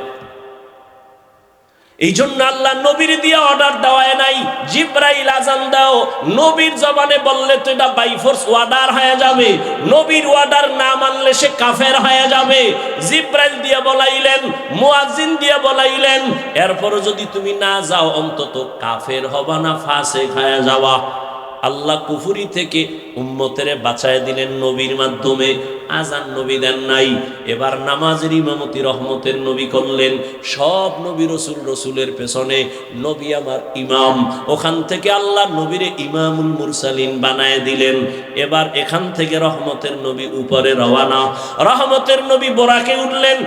এই জন্য আল্লাহ নবীর দিয়ে অর্ডার দেওয়ায় নাই, জিব্রাইল আজান দাও। নবীর জবানে বললে তো এটা বাই ফোর্স অর্ডার হয়ে যাবে। নবীর অর্ডার না মানলে সে কাফের হয়ে যাবে। জিব্রাইল দিয়ে বলাইলেন, মুয়াজ্জিন দিয়ে বলাইলেন, এরপরও যদি তুমি না যাও অন্তত কাফের হবা না, ফাসিক হয়ে যাওয়া। আল্লাহ কুফরি থেকে উম্মতেরে বাঁচায় দিলেন নবীর মাধ্যমে। আজান নবী দেন নাই। এবার নামাজের ইমামতি রহমতের নবী করলেন। সব নবী রসুল, রসুলের পেছনে নবী আমার ইমাম। ওখান থেকে আল্লাহ নবীরে ইমামুল মুরসালিন বানায় দিলেন। এবার এখান থেকে রহমতের নবী উপরে রওয়ানা। রহমতের নবী বোরাকে উঠলেন।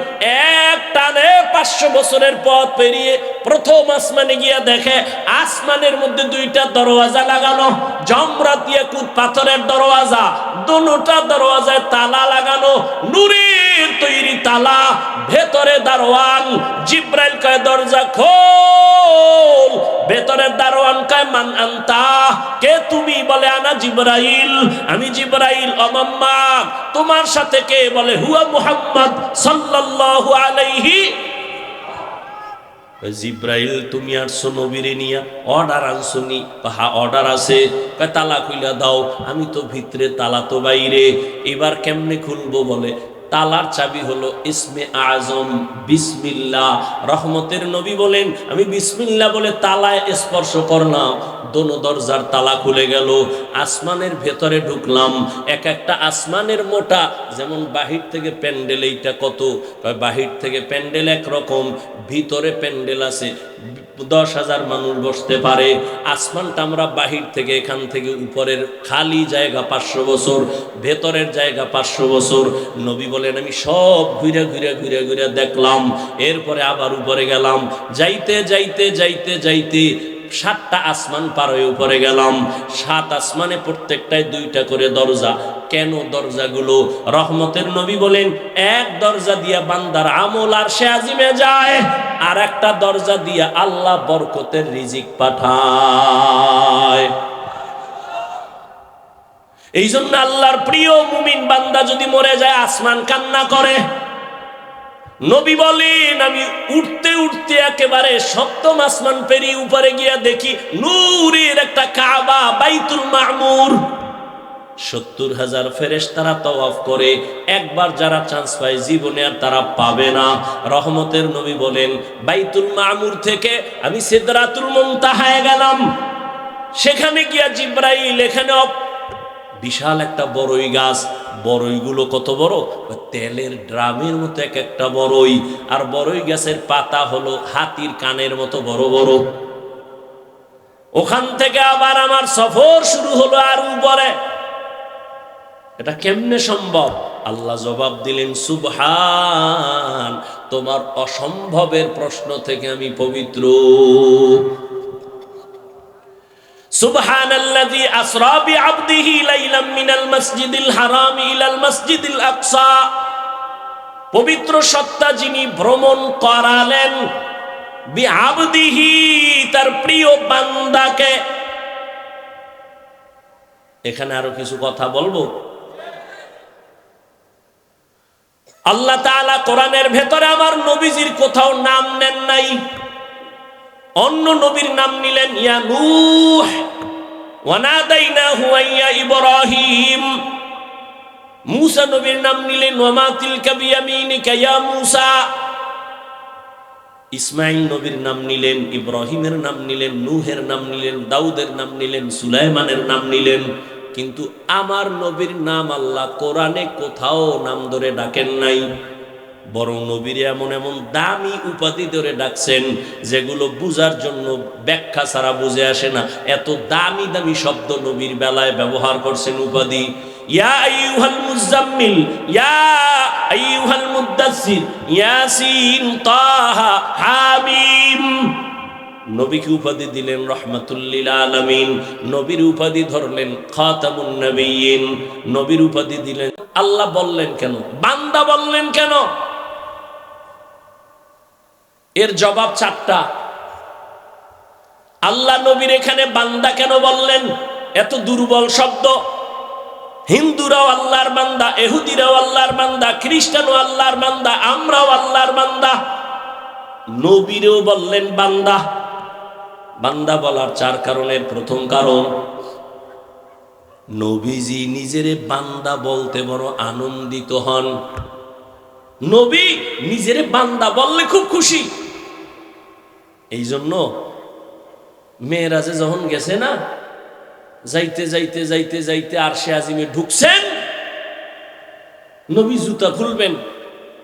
এক টানে 500 বছরের পথ পেরিয়ে প্রথম আসমানে গিয়া দেখে আসমানের মধ্যে 2টা দরওয়াজা লাগানো, জমরাত ইয়াকুত পাথরের দরওয়াজা। দুটো দরওয়াজায় তালা লাগানো, নূরের তৈরি তালা, ভেতরে দারোয়ান। জিব্রাইল কয় দরজা খোল। ভেতরের দারোয়ান কয় মান আনতা, কে তুমি? বলে আনা জিব্রাইল, আমি জিব্রাইল। অমাম্মা তোমার সাথে কে? বলে হুয়া মুহাম্মদ সাল্লাল্লাহু আলাইহি। জিব্রাইল তুমি আসছো নবীরে নিয়া, অর্ডার আনছনি? হ্যাঁ অর্ডার আছে। তালা খুইলা দাও। আমি তো ভিতরে, তালা তো বাইরে। এবার কেমনে খুলবো? বলে তালার চাবি হলো ইসমে আজম বিসমিল্লাহ। রহমতের নবী বলেন আমি বিসমিল্লাহ বলে তালায় স্পর্শ করলাম, দোনো দরজার তালা খুলে গেল। আসমানের ভেতরে ঢুকলাম। এক একটা আসমানের মোটা, যেমন বাহির থেকে প্যান্ডেল এইটা কত, বাহির থেকে প্যান্ডেল একরকম, ভিতরে প্যান্ডেল আছে 10,000 মানুষ বসতে পারে। আসমানটা আমরা বাহির থেকে, এখান থেকে উপরের খালি জায়গা 500 বছর, ভেতরের জায়গা 500 বছর। নবী বলেন আমি সব ঘুরে ঘুরে ঘুরে ঘুরে দেখলাম। এরপরে আবার উপরে গেলাম। যাইতে যাইতে যাইতে যাইতে 7টা আসমান পার হয়ে উপরে গেলাম। 7 আসমানে প্রত্যেকটায় 2টা করে দরজা। কেন দরজাগুলো? রহমতের নবী বলেন এক দরজা দিয়া বান্দার আমল আরশে আজিমে যায়, আর একটা দরজা দিয়া আল্লাহ বরকতের রিজিক পাঠায়। এই জন্য আল্লাহর প্রিয় মুমিন বান্দা যদি মরে যায় আসমান কান্না করে। নবী বলেন আমি উঠতে উঠতে একেবারে সপ্তম আসমান পেরিয়ে উপরে গিয়া দেখি নূরের একটা কাবা, বাইতুল মামুর। 70,000 ফেরেশতারা তওয়াফ করে। একবার যারা চান্স পায় জীবনে আর তারা পাবে না। রহমতের নবী বলেন বাইতুল মামুর থেকে আমি সিদরাতুল মুনতাহায় গেলাম। সেখানে গিয়া জিব্রাইল, এখানে বিশাল একটা বড়ই গাছ, বড়ইগুলো কত বড়, তেলের ড্রামের মতো এক একটা বড়ই। আর বড়ই গাছের পাতা হলো হাতির কানের মতো বড় বড়। ওখান থেকে আবার আমার সফর শুরু হলো আর উপরে। এটা কেমনে সম্ভব? আল্লাহ জবাব দিলেন সুবহান, তোমার অসম্ভবের প্রশ্ন থেকে আমি পবিত্র। সুবহানাল্লাযী আসরা বিআবদিহি লাইলাম মিনাল মাসজিদিল হারাম ইলাল মাসজিদিল আকসা। পবিত্র সত্তা যিনি ভ্রমণ করালেন বিআবদিহি, তার প্রিয় বান্দাকে। এখানে আরো কিছু কথা বলবো। আল্লাহ তাআলা কোরআনের ভেতরে আমার নবীজির কোথাও নাম নেন নাই, অন্য নবীর নাম নিলেন ইয়া নূহ ওয়া নাদাইনাহু ইয়া ইব্রাহিম। মূসা নবীর নাম নিলেন ওয়া মা তিলকা বিয়ামিনিকা ইয়া মূসা। ইসমাঈল নবীর নাম নিলেন, ইব্রাহিমের নাম নিলেন, নূহের নাম নিলেন, দাউদের নাম নিলেন, সুলাইমানের নাম নিলেন। কিন্তু আমার নবীর নাম আল্লাহ কোরআনে কোথাও নাম ধরে ডাকেন নাই, বরং নবীর এমন এমন দামি উপাধি ধরে ডাকছেন যেগুলো বুঝার জন্য ব্যাখ্যা ছাড়া বুঝে আসে না। এত দামি দামি শব্দ নবীর বেলায় ব্যবহার করছেন উপাধি। ইয়া আইয়ুহাল মুজাম্মিল, ইয়া আইয়ুহাল মুদ্দাসসির, ইয়াসিন, তাহা, হামিম। নবীকে উপাধি দিলেন রহমাতুল লিল আলামিন, নবীর উপাধি ধরলেন খাতামুন নবিয়্যিন, নবীর উপাধি দিলেন। আল্লাহ বললেন কেন, বান্দা বললেন কেন? এর জবাব চারটা। আল্লাহ নবীর এখানে বান্দা কেন বললেন? এত দুর্বল শব্দ। হিন্দুরাও আল্লাহর বান্দা, ইহুদিরাও আল্লাহর বান্দা, খ্রিস্টানও আল্লাহর বান্দা, আমরাও আল্লাহর বান্দা। নবীরও বললেন বান্দা। বান্দা বলার চার কারণের প্রথম কারণ, নবীজি নিজেরে বান্দা বলতে বড় আনন্দিত হন। নবী নিজেরে বান্দা বললে খুব খুশি। এই জন্য মেয়েরাজে যখন গেছে না, যাইতে যাইতে যাইতে যাইতে আরশে আজিমে ঢুকছেন, নবী জুতা খুলবেন,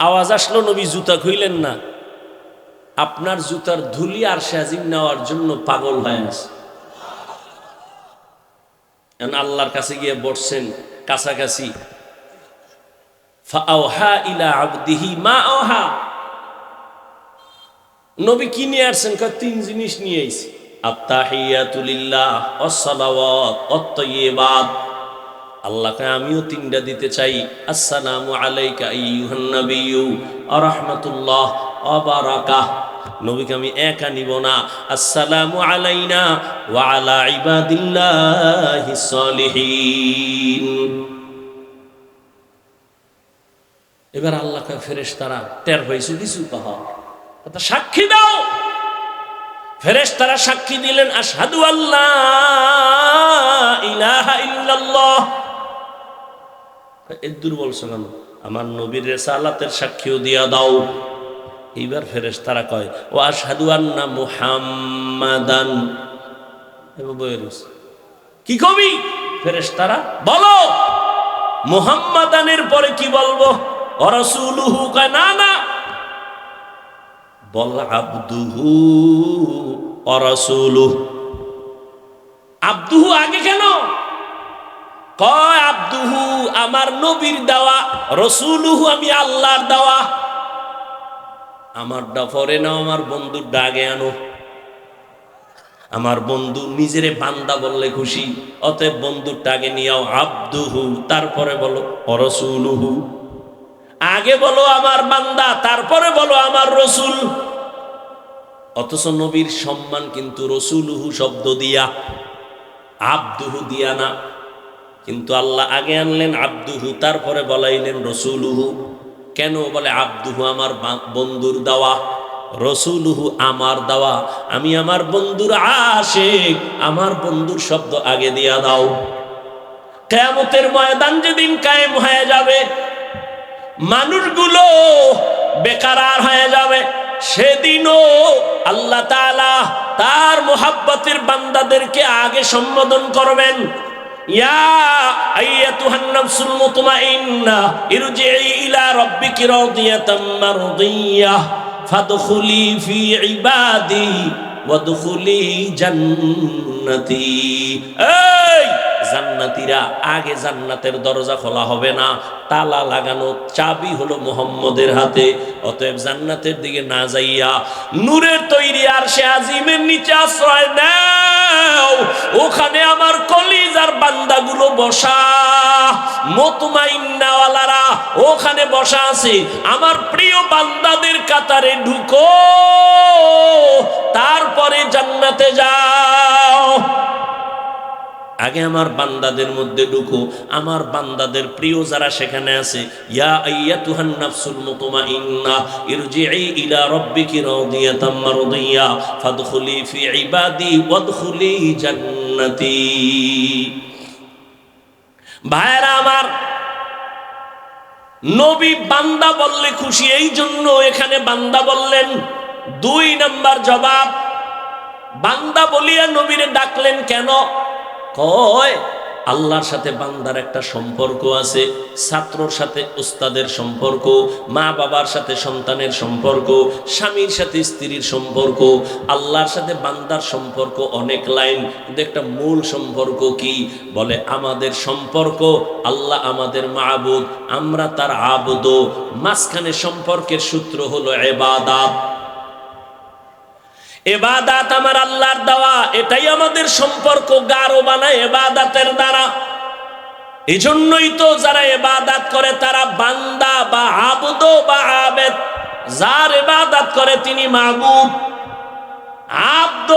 আওয়াজ আসলো নবী জুতা খুইলেন না। আপনার জুতার ধুলি আরশে আজিম নেওয়ার জন্য পাগল হয়ে আছে। আল্লাহর কাছে গিয়ে বসছেন কাছাকাছি। ফাআওহা ইলা আবদিহি মা আওহা। নবী কি নিয়ে আসছেন? তিন জিনিস নিয়ে আইছি। আত্তাহিয়াতু লিল্লাহ ওয়াসসালাওয়াত ওয়াত-তাইয়্যিবাত। আল্লাহকে আমিও তিনটা দিতে চাই। আসসালামু আলাইকা আইয়ুহান নাবিয়্যু ওয়া রাহমাতুল্লাহ ওয়া বারাকাতুহু। নবীকে আমি একা নিব না। আসসালামু আলাইনা ওয়া আলা ইবাদিল্লাহিস সালিহিন। এবার আল্লাহ কা ফেরেশতারা টের পাইছে কিছু কহ, তা সাক্ষী দাও। ফেরেশতারা সাক্ষী দিলেন আশহাদু আল্লা ইলাহা ইল্লাল্লাহ। এ দুর্বল শোনান, আমার নবীর রিসালাতের সাক্ষীও দিয়া দাও। এইবার ফেরেশতারা কয় ওয়া আশহাদু আন্না মুহাম্মাদান। কি কবি? ফেরেশতারা বলো মুহাম্মাদানের পরে কি বলবো? ওয়া রাসূলুহু। কয় না না, বল আবদুহু ওয়া রাসূলুহু। আবদুহু আগে কেন? কয় আবদুহু আমার নবীর দেওয়া, রাসূলুহু আমি আল্লাহর দেওয়া। আমার পরে নাও, আমার বন্ধুর ডাকে আনো। আমার বন্ধু নিজেরে বান্দা বললে খুশি, অতএব বন্ধুর ডাকে নিয়াও আবদুহু, তারপরে বলো রাসূলুহু। আগে বলো আমার বান্দা, তারপরে বলো আমার রসুল। অথচ নবীর সম্মান কিন্তু রাসূলুহু শব্দ দিয়া, আবদুহু দিয়া না। কিন্তু আল্লাহ আগে আনলেন আবদুহু, তারপরে বলাইলেন রাসূলুহু। কেন? বলে আব্দুহু আমার বন্ধুর দেওয়া, রসুলুহু আমার দেওয়া, আমি আমার বন্ধুর আশিক, আমার বন্ধুর শব্দ আগে দিয়া দাও। কিয়ামতের ময়দান যেদিন কায়েম হয়ে যাবে, মানুষগুলো বেকারার হয়ে যাবে, সেদিনও আল্লাহ তাআলা তার মুহাব্বতের বান্দাদেরকে আগে সম্বোধন করবেন, ইয়া আইয়াতুহান নাফসুল মুতমাইন্নাহ ইরজিই ইলা রাব্বিকি রাদিয়াতাম মারদিয়াহ ফাদখুলি ফি ইবাদি ওয়াদখুলি জান্নাতি। এই জান্নাতীরা, আগে জান্নাতের দরজা খোলা হবে না, তালা লাগানো, চাবি হলো মুহাম্মদের হাতে। অতএব জান্নাতের দিকে না যাইয়া নূরের তৈরি আরশে আজিমের নিচে আশ্রয় নাও। ওখানে আমার কলিজার বান্দাগুলো বসা, মুতমাইন্নাওয়ালারা ওখানে বসা আছে। আমার প্রিয় বান্দাদের কাতারে ঢুকো, তারপরে জান্নাতে যাও। আগে আমার বান্দাদের মধ্যে ঢুকো, আমার বান্দাদের প্রিয় যারা সেখানে আছে। ইয়া আইয়াতুহান নাফসুল মুতমাইন্নাহ ইরজিই ইলা রাব্বিকি রাদিয়াতাম মারদিয়া ফাদখুলি ফি ইবাদি ওয়াদখুলি জান্নাতি। ভাইরা আমার, নবী বান্দা বললে খুশি, এই জন্য এখানে বান্দা বললেন। 2 নাম্বার জবাব, বান্দা বলিয়া নবীরে ডাকলেন কেন? কয় আল্লাহর সাথে বান্দার একটা সম্পর্ক আছে, ছাত্রর সাথে উস্তাদের সম্পর্ক, মা বাবার সাথে সন্তানের সম্পর্ক, স্বামীর সাথে স্ত্রীর সম্পর্ক। আল্লাহর সাথে বান্দার সম্পর্ক অনেক লাইন, কিন্তু একটা মূল সম্পর্ক কি? বলে আমাদের সম্পর্ক, আল্লাহ আমাদের মাবুদ, আমরা তার আবুদ। মাঝখানে সম্পর্কের সূত্র হলো ইবাদত। ইবাদত আমার আল্লাহর দেওয়া, এটাই আমাদের সম্পর্ক গাঢ় বানায় ইবাদতের দ্বারা। এজন্যই তো যারা ইবাদত করে তারা বান্দা বা আবুদ বা আবেদ। যার ইবাদত করে তিনি মাবুদ, আব্দ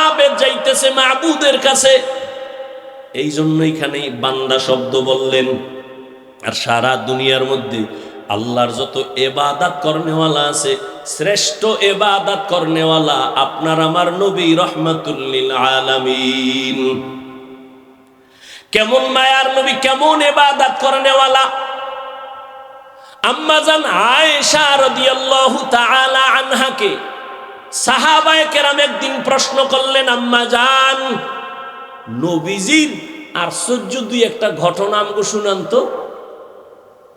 আবেদ যাইতেছে মাবুদের কাছে। এই জন্য এখানে বান্দা শব্দ বললেন। আর সারা দুনিয়ার মধ্যে আল্লাহর যত ইবাদত করনেওয়ালা আছে, শ্রেষ্ঠ ইবাদত করনেওয়ালা আপনার আমার নবী রাহমাতুল লিল আলামিন। কেমন মায়ার নবী, কেমন ইবাদত করনেওয়ালা। আম্মা জান আয়েশা রাদিয়াল্লাহু তাআলা আনহাকে সাহাবায়ে কেরাম একদিন প্রশ্ন করলেন, আম্মা জান নবীজির আশ্চর্য দুই একটা ঘটনা আমগো শুনান তো।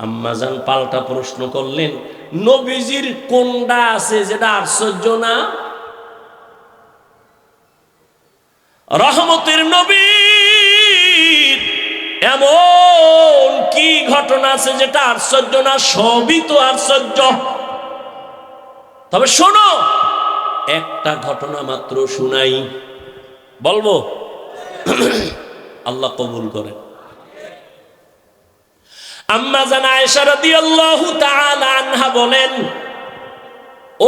আম্মাজান পাল্টা প্রশ্ন করলেন, নবীজির কোনটা আছে যেটা আশ্চর্য না? রহমতের নবীর এমন কি ঘটনা আছে যেটা আশ্চর্য না? সবই তো আশ্চর্য। তবে শোনো, একটা ঘটনা মাত্র শুনাই, বলবো? আল্লাহ কবুল করেন। আম্মা জান আয়েশা রাদিয়াল্লাহু তাআলা আনহা বলেন,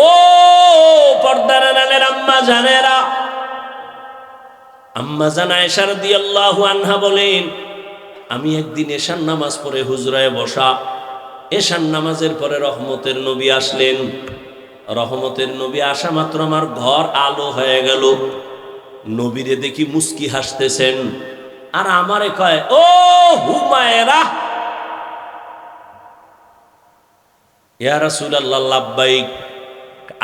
ও পর্দার আড়ালের আম্মা জানেরা, আম্মা জান আয়েশা রাদিয়াল্লাহু আনহা বলেন, আমি একদিন এশার নামাজ পড়ে হুজরায় বসা, এশার নামাজের পরে রহমতের নবী আসলেন। রহমতের নবী আসা মাত্র আমার ঘর আলো হয়ে গেল। নবীরে দেখি মুস্কি হাসতেছেন, আর আমারে কয়, ও হুমায়রা। ইয়া রাসূলুল্লাহ লাব্বাইক,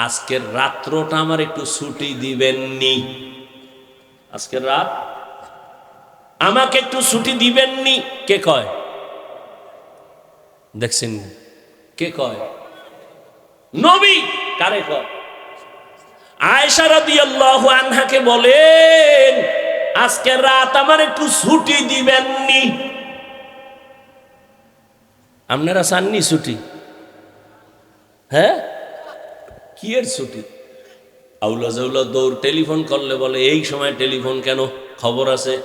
আজকের রাত্রটা আমার একটু ছুটি দিবেননি? আজকের রাত আমাকে একটু ছুটি দিবেননি? কে কয়? দেখছেন কে কয়? নবী। কারে কয়? আয়েশা রাদিয়াল্লাহু আনহাকে বলেন, আজকের রাত আমার একটু ছুটি দিবেননি? আপনারা চাননি ছুটি? হ্যাঁ, কি এর ছুটি? আউলা জাউলা দৌড়, টেলিফোন করলে বলে এই সময় টেলিফোন কেন, খবর আছে।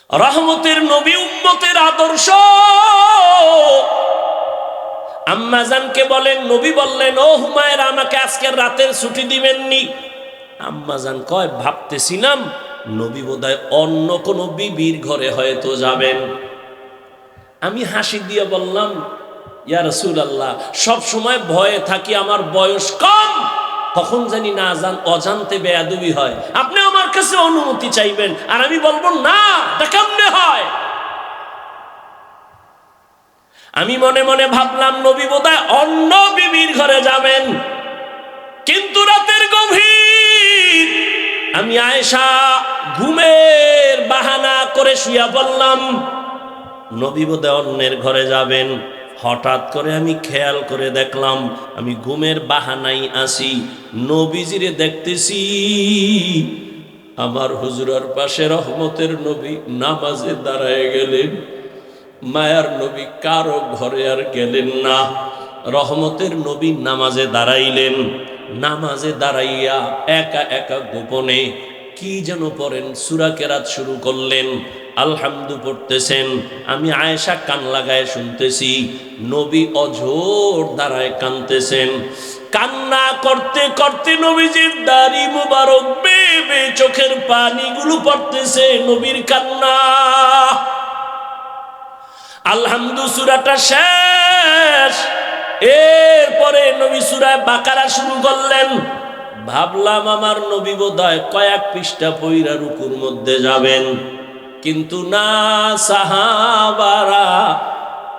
রহমতের নবী, উম্মতের আদর্শ। আম্মা জানকে বলেন, নবী বললেন, ও হুমায়রা আমাকে আজকের রাতের ছুটি দিবেননি? আম্মা জান কয়, ভাবতেছিলাম নবী বোধহয় অন্য কোনো বিবির ঘরে হয়তো যাবেন। আমি হাসি দিয়ে বললাম, ইয়া রাসূলুল্লাহ, সব সময় ভয়ে থাকি, আমার বয়স কম, কখন জানি না অজান্তে বেয়াদবি হয়, আপনি আমার কাছে অনুমতি চাইবেন আর আমি বলবো না, এটা কেমনে হয়? আমি মনে মনে ভাবলাম নবী বোধহয় অন্য বিবির ঘরে যাবেন, কিন্তু রাতের গভীর, আমি আয়েশা ঘুমের বাহানা করে শুয়ে পড়লাম, নবী বোধহয় অন্যের ঘরে যাবেন। হঠাৎ করে আমি খেয়াল করে দেখলাম, আমি ঘুমের বাহানাই আসি, নবীজিরে দেখতেছি আমার হুজুরার পাশে রহমতের নবী নামাজে দাঁড়ায় গেলেন। মায়ার নবী কারো ঘরে আর গেলেন না, রহমতের নবী নামাজে দাঁড়াইলেন। নামাজে দাঁড়াইয়া একা একা গোপনে কি যেন পড়েন, সূরা কেরাত শুরু করলেন, আলহামদু পড়তেছেন। আমি আয়েশা কান লাগায় শুনতেছি, নবী অঝোর দাঁড়ায় কাঁদতেছেন। কান্না করতে করতে নবীজির দাড়ি মুবারক বেয়ে বেয়ে চোখের পানিগুলো পড়তেছে, নবীর কান্না। আলহামদু সূরাটা শেষ, এরপরে নবী সূরা বাকারা শুরু করলেন। ভাবলাম আমার নবী বোধহয় কয়েক পৃষ্ঠা পইরা রুকুর মধ্যে যাবেন, কিন্তু না, সাহাবারা,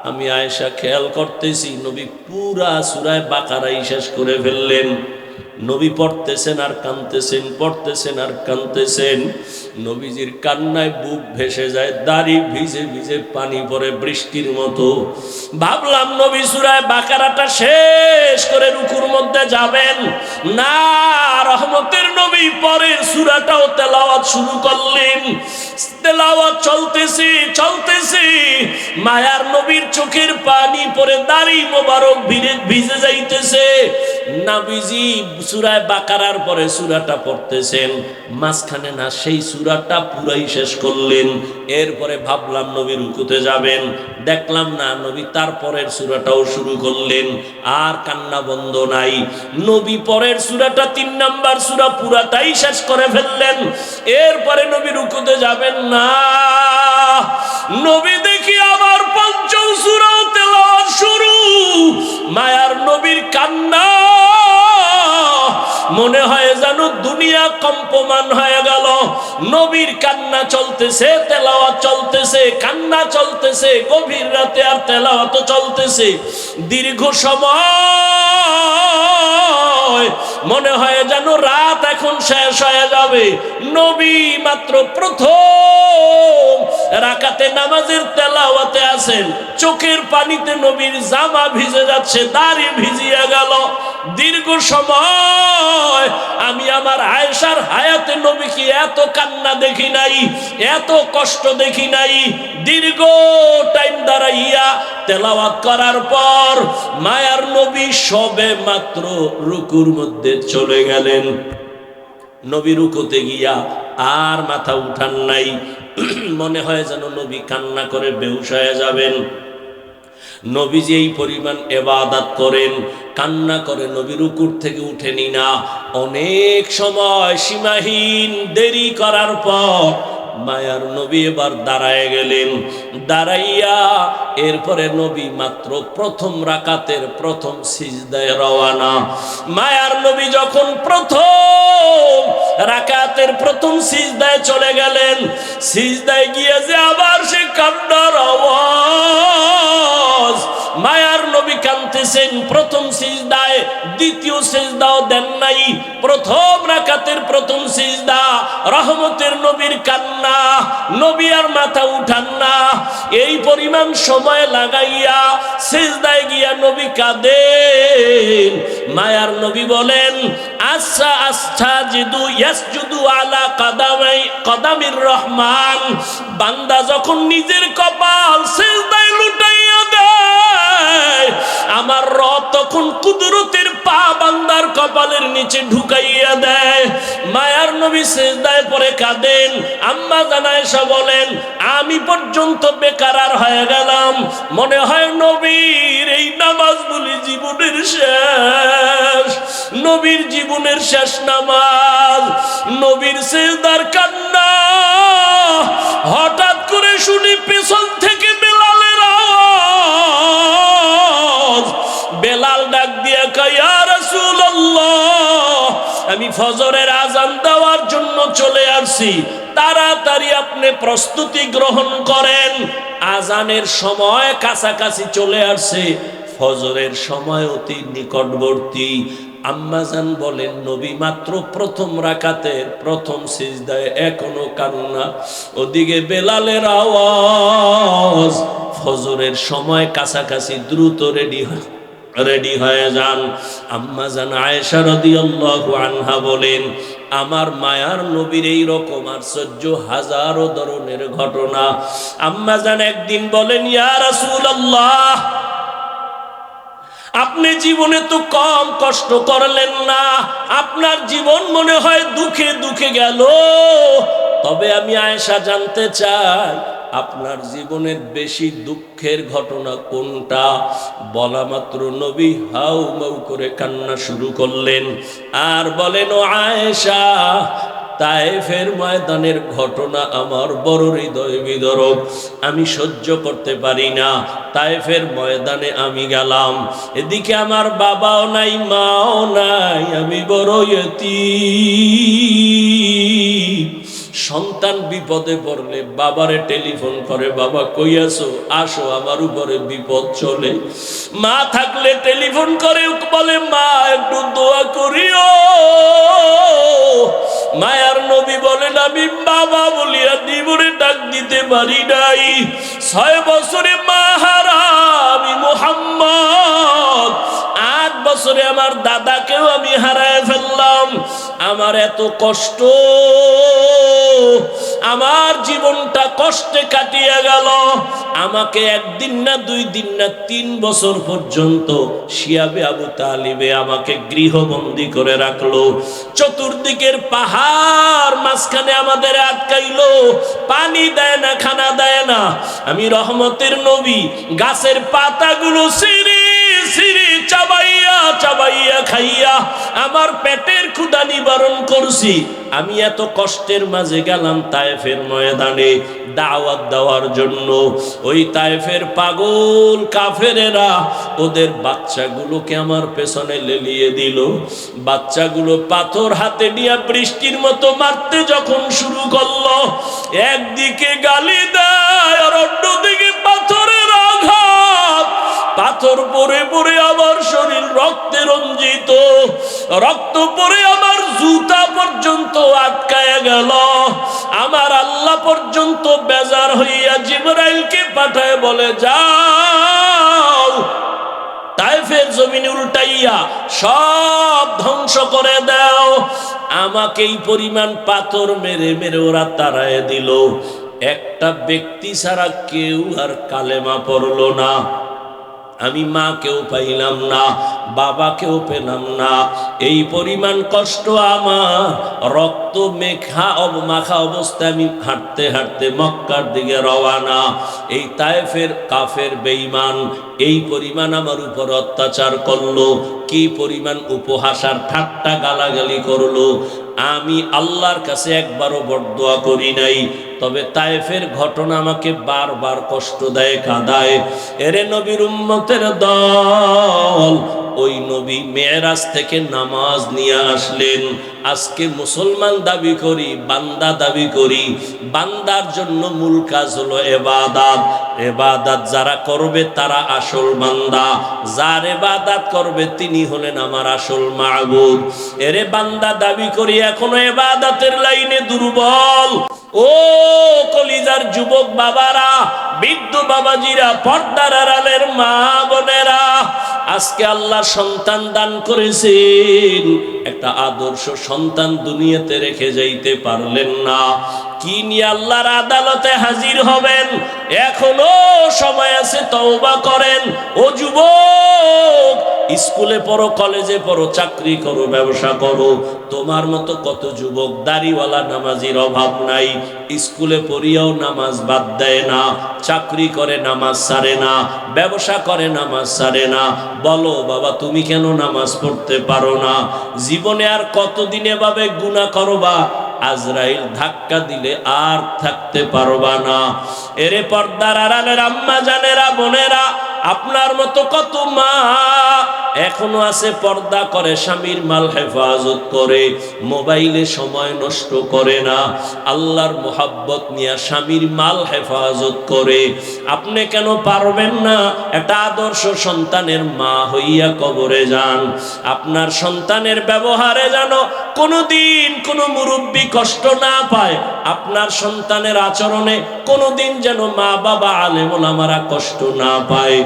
আমি আয়েশা খেয়াল করতেছি নবী পুরা সূরা বাকারাই শেষ করে ফেললেন। নবী পড়তেছেন আর কাঁদতেছেন, পড়তেছেন আর কাঁদতেছেন। নবীজির কান্নায় বুক ভেসে যায়, দাড়ি ভিজে ভিজে পানি পড়ে বৃষ্টির মতো। ভাবলাম নবী সূরা বাকারাটা শেষ করে রুকুর মধ্যে যাবেন, না, রহমতের নবী পরের সূরাটাও তেলাওয়াত শুরু করলেন। তেলাওয়াত চলতেছে চলতেছে, মায়ার নবীর চোখের পানি পড়ে দাড়ি মোবারক ভিজে যাইতেছে। নবীজি সূরা বাকারার পরে সূরাটা পড়তেছেন, মাঝখানে না সেই সূরাটা পুরাই শেষ করলেন। এরপরে ভাবলাম নবী রুকুতে যাবেন, দেখলাম না, নবী তারপরের সূরাটাও শুরু করলেন। আর কান্না বন্ধ নাই, নবী পরের সূরাটা 3 নাম্বার সূরা পুরাটাই শেষ করে ফেললেন। এরপরে নবী রুকুতে যাবেন না, নবী দেখি আবার পঞ্চম সূরা তেলাওয়াত শুরু। মায়ার নবীর কান্না, মনে হয় যেন দুনিয়া কম্পমান হয়ে গেল। নবীর কান্না চলতেছে, তেলাওয়াত চলতেছে, কান্না চলতেছে, গভীর রাতে আর তেলাওয়াত চলতেছে দীর্ঘ সময়। মনে হয় যেন রাত এখন শেষ হয়ে যাবে। নবী মাত্র প্রথম রাকাতে নামাজের তেলাওয়াতে আছেন, চোখের পানিতে নবীর জামা ভিজে যাচ্ছে, দাড়ি ভিজিয়ে গেল। দীর্ঘ সময় আমি আমার আয়েশার হায়াতে নবীকে এত কান্না দেখি নাই, এত কষ্ট দেখি নাই। দীর্ঘ টাইম দাঁড়াইয়া তেলাওয়াত করার পর মায়ার নবী সবে মাত্র রুকুর মধ্যে চলে গেলেন। নবী রুকুতে গিয়া আর মাথা উঠান নাই, মনে হয় যেন নবী কান্না করে বেহুশ হয়ে যাবেন। নবীজি এই পরিমাণ ইবাদত করেন, কান্না করে নবী রুকুর থেকে উঠেনি না। অনেক সময় সীমাহীন দেরি করার পর মায়ার নবী এবার দাঁড়ায় গেলেন। দাঁড়াইয়া এরপরে নবী মাত্র প্রথম রাকাতের প্রথম সিজদায় রওয়ানা। মায়ার নবী যখন প্রথম রাকাতের প্রথম সিজদায় চলে গেলেন, সিজদায় গিয়ে যে আবার সে কান্নার আওয়াজ। মায়ার নবী কাঁদতেছেন প্রথম সিজদায়, দ্বিতীয় সিজদাও দেন নাই, প্রথম রাকাতের প্রথম সিজদা। রহমতের নবীর কান্না, নবী আর মাথা উঠান না। এই পরিমাণ সময় লাগাইয়া সিজদায় গিয়া নবী কাঁদেন। মায়ার নবী বলেন, আচ্ছা আচ্ছা জিদু ইয়াসজুদু আলা কদামির রহমান। বান্দা যখন নিজের কপাল সিজদায় লুটাইয়া দেয়, আমার রব তখন কুদরতের পা বান্দার কপালের নিচে ঢুকাইয়া দেয়। মায়ার নবী সিজদায় পড়ে কাঁদেন। আম্মা জান আয়েশা বলেন, আমি পর্যন্ত বেকারার হয়ে গেলাম, মনে হয় নবীর এই নামাজ বলি জীবনের শেষ, নবীর জীবনের শেষ নামাজ। নবীর সিজদার কান্না হঠাৎ করে শুনি পেছন থেকে বেলালের আওয়াজ। আমি ফজরের আজান দেওয়ার জন্য চলে আসছি, তাড়াতাড়ি আপনি প্রস্তুতি গ্রহণ করেন। আজানের সময় কাছাকাছি চলে আসছে, ফজরের সময় অতি নিকটবর্তী। আম্মাজান বলেন, নবী মাত্র প্রথম রাকাতের প্রথম সিজদায়, এখনো কান্না। ওদিকে বেলালের আওয়াজ, ফজরের সময় কাছাকাছি, দ্রুত রেডি হয়ে যান। আম্মাজান আয়েশা রাদিয়াল্লাহু আনহা বলেন, আমার মায়ার নবীর এই রকম আশ্চর্য হাজারো ধরনের ঘটনা। আম্মাজান একদিন বলেন, ইয়া রাসূলুল্লাহ, আপনি জীবনে তো কম কষ্ট করলেন না, আপনার জীবন মনে হয় দুঃখে দুঃখে গেল। তবে আমি আয়েশা জানতে চাই, আপনার জীবনের বেশি দুঃখের ঘটনা কোনটা? বলা মাত্র নবী হাউ মাউ করে কান্না শুরু করলেন আর বলেন, ও আয়েশা, তায়েফের ময়দানের ঘটনা আমার বড় হৃদয় বিদারক, আমি সহ্য করতে পারি না। তায়েফের ময়দানে আমি গেলাম, এদিকে আমার বাবাও নাই, মাও নাই, আমি বড় ইয়তীম। সন্তান বিপদে পড়লে বাবারে টেলিফোন করে, বাবা কই আছো, আসো, আমার উপরে বিপদ চলে। মা থাকলে টেলিফোন করে বলে, মা একটু দোয়া করিও। মায়ার নবী বলেন, আমি বাবা বলিয়া জীবনে ডাক দিতে পারি নাই। 6 বছরে মা হারা আমি মুহাম্মদ, 8 বছরে আমার দাদাকেও আমি হারায় ফেললাম। আমার এত কষ্ট, আমার জীবনটা কষ্টে কাটিয়ে গেল। আমাকে 1 দিন না 2 দিন না 3 বছর পর্যন্ত শিয়াবে আবু তালিবে আমাকে গৃহবন্দী করে রাখলো। চতুর্দিকের পাহাড় মাঝখানে আমাদের আটকাইলো, পানি দেয় না, খানা দেয় না। আমি রহমতের নবী গাছের পাতাগুলো ছিঁড়ি ছিঁড়ি চাবাইয়া চাবাইয়া খাইয়া আমার পেটের ক্ষুধা নিবারণ করছি। আমি এত কষ্টের মাঝে গেলাম তায়েফের ময়দানে দাওয়াত দেওয়ার জন্য। ওই তায়েফের পাগল কাফেরেরা ওদের বাচ্চাগুলোকে আমার পেছনে লেলিয়ে দিল। বাচ্চাগুলো পাথর হাতে নিয়ে বৃষ্টির মতো মারতে যখন শুরু করলো, একদিকে গালি দেয় আর অন্যদিকে পাথরের আঘাত। পাথর পরে পরে আমার শরীর রক্তে রঞ্জিত, রক্ত পরে আমার জুতা পর্যন্ত আটকায় গেল। আমার আল্লাহ পর্যন্ত বেজার হইয়া জিবরাইলকে পাঠায় বলে, যাও তায়েফের জমিন উল্টাইয়া সব ধ্বংস করে দাও। আমাকে এই পরিমাণ পাথর মেরে মেরে ওরা তাড়ায় দিল। একটা ব্যক্তি ছাড়া কেউ আর কালেমা পড়লো না। আমি মাকেও পাইলাম না, বাবাকেও পেলাম না। এই পরিমাণ কষ্ট আমার, রক্ত মাখা অবস্থায় আমি হাঁটতে হাঁটতে মক্কার দিকে রওয়ানা। এই তায়েফের কাফের বেঈমান এই পরিমাণ আমার উপর অত্যাচার করলো, কি পরিমাণ উপহাস আর ঠাট্টা গালাগালি করলো। আমি আল্লাহর কাছে একবারও বরদোয়া করি নাই, তবে তায়েফের ঘটনা আমাকে বারবার কষ্ট দেয়, কাঁদায়। এরে নবীর উম্মতের দল, ওই নবী মেরাজ থেকে নামাজ নিয়ে আসলেন। আজকে মুসলমান দাবি করি, বান্দা দাবি করি। বান্দার জন্য মূল কাজ হলো ইবাদত। ইবাদত যারা করবে তারা আসল বান্দা, যার ইবাদত করবে তিনি হলেন আমার আসল মাবুদ। এরে বান্দা দাবি করি, এখনো ইবাদতের লাইনে দুর্বল। ও কলিজার যুবক বাবারা, বৃদ্ধ বাবাজিরা, পর্দার আড়ালের মা বোনেরা, আজকে আল্লাহ সন্তান দান করেছেন, একটা আদর্শ সন্তান দুনিয়াতে রেখে যাইতে পারলেন না। কি নিয়ে আল্লাহর আদালতে হাজির হবেন? এখনো সময় আছে, তওবা করেন। ও যুবক, স্কুলে পড়ো, কলেজে পড়ো, চাকরি করো, ব্যবসা করো। তোমার মতো কত যুবক দাড়িওয়ালা নামাজির অভাব নাই, স্কুলে পড়িয়াও নামাজ বাদ দেয় না, চাকরি করে নামাজ ছাড়ে না, ব্যবসা করে নামাজ ছাড়ে না। বলো বাবা, তুমি কেন নামাজ পড়তে পারো না? জীবনে আর কতদিন এভাবে গুনাহ করবা? আজরাইল ধাক্কা দিলে আর থাকতে পারবা না। এরে পর্দার আড়ালের আম্মা জানেরা, বোনেরা, আপনার মতো কত মা এখনো আছে পর্দা করে, স্বামীর মাল হেফাজত করে, মোবাইলে সময় নষ্ট করে না, আল্লাহর মোহাব্বত নিয়ে স্বামীর মাল হেফাজত করে। আপনি কেন পারবেন না? একটা আদর্শ সন্তানের মা হইয়া কবরে যান। আপনার সন্তানের ব্যবহারে যেন কোনোদিন কোনো মুরব্বী কষ্ট না পায়, আপনার সন্তানের আচরণে কোনোদিন যেন মা বাবা আলেম ওলামারা কষ্ট না পায়।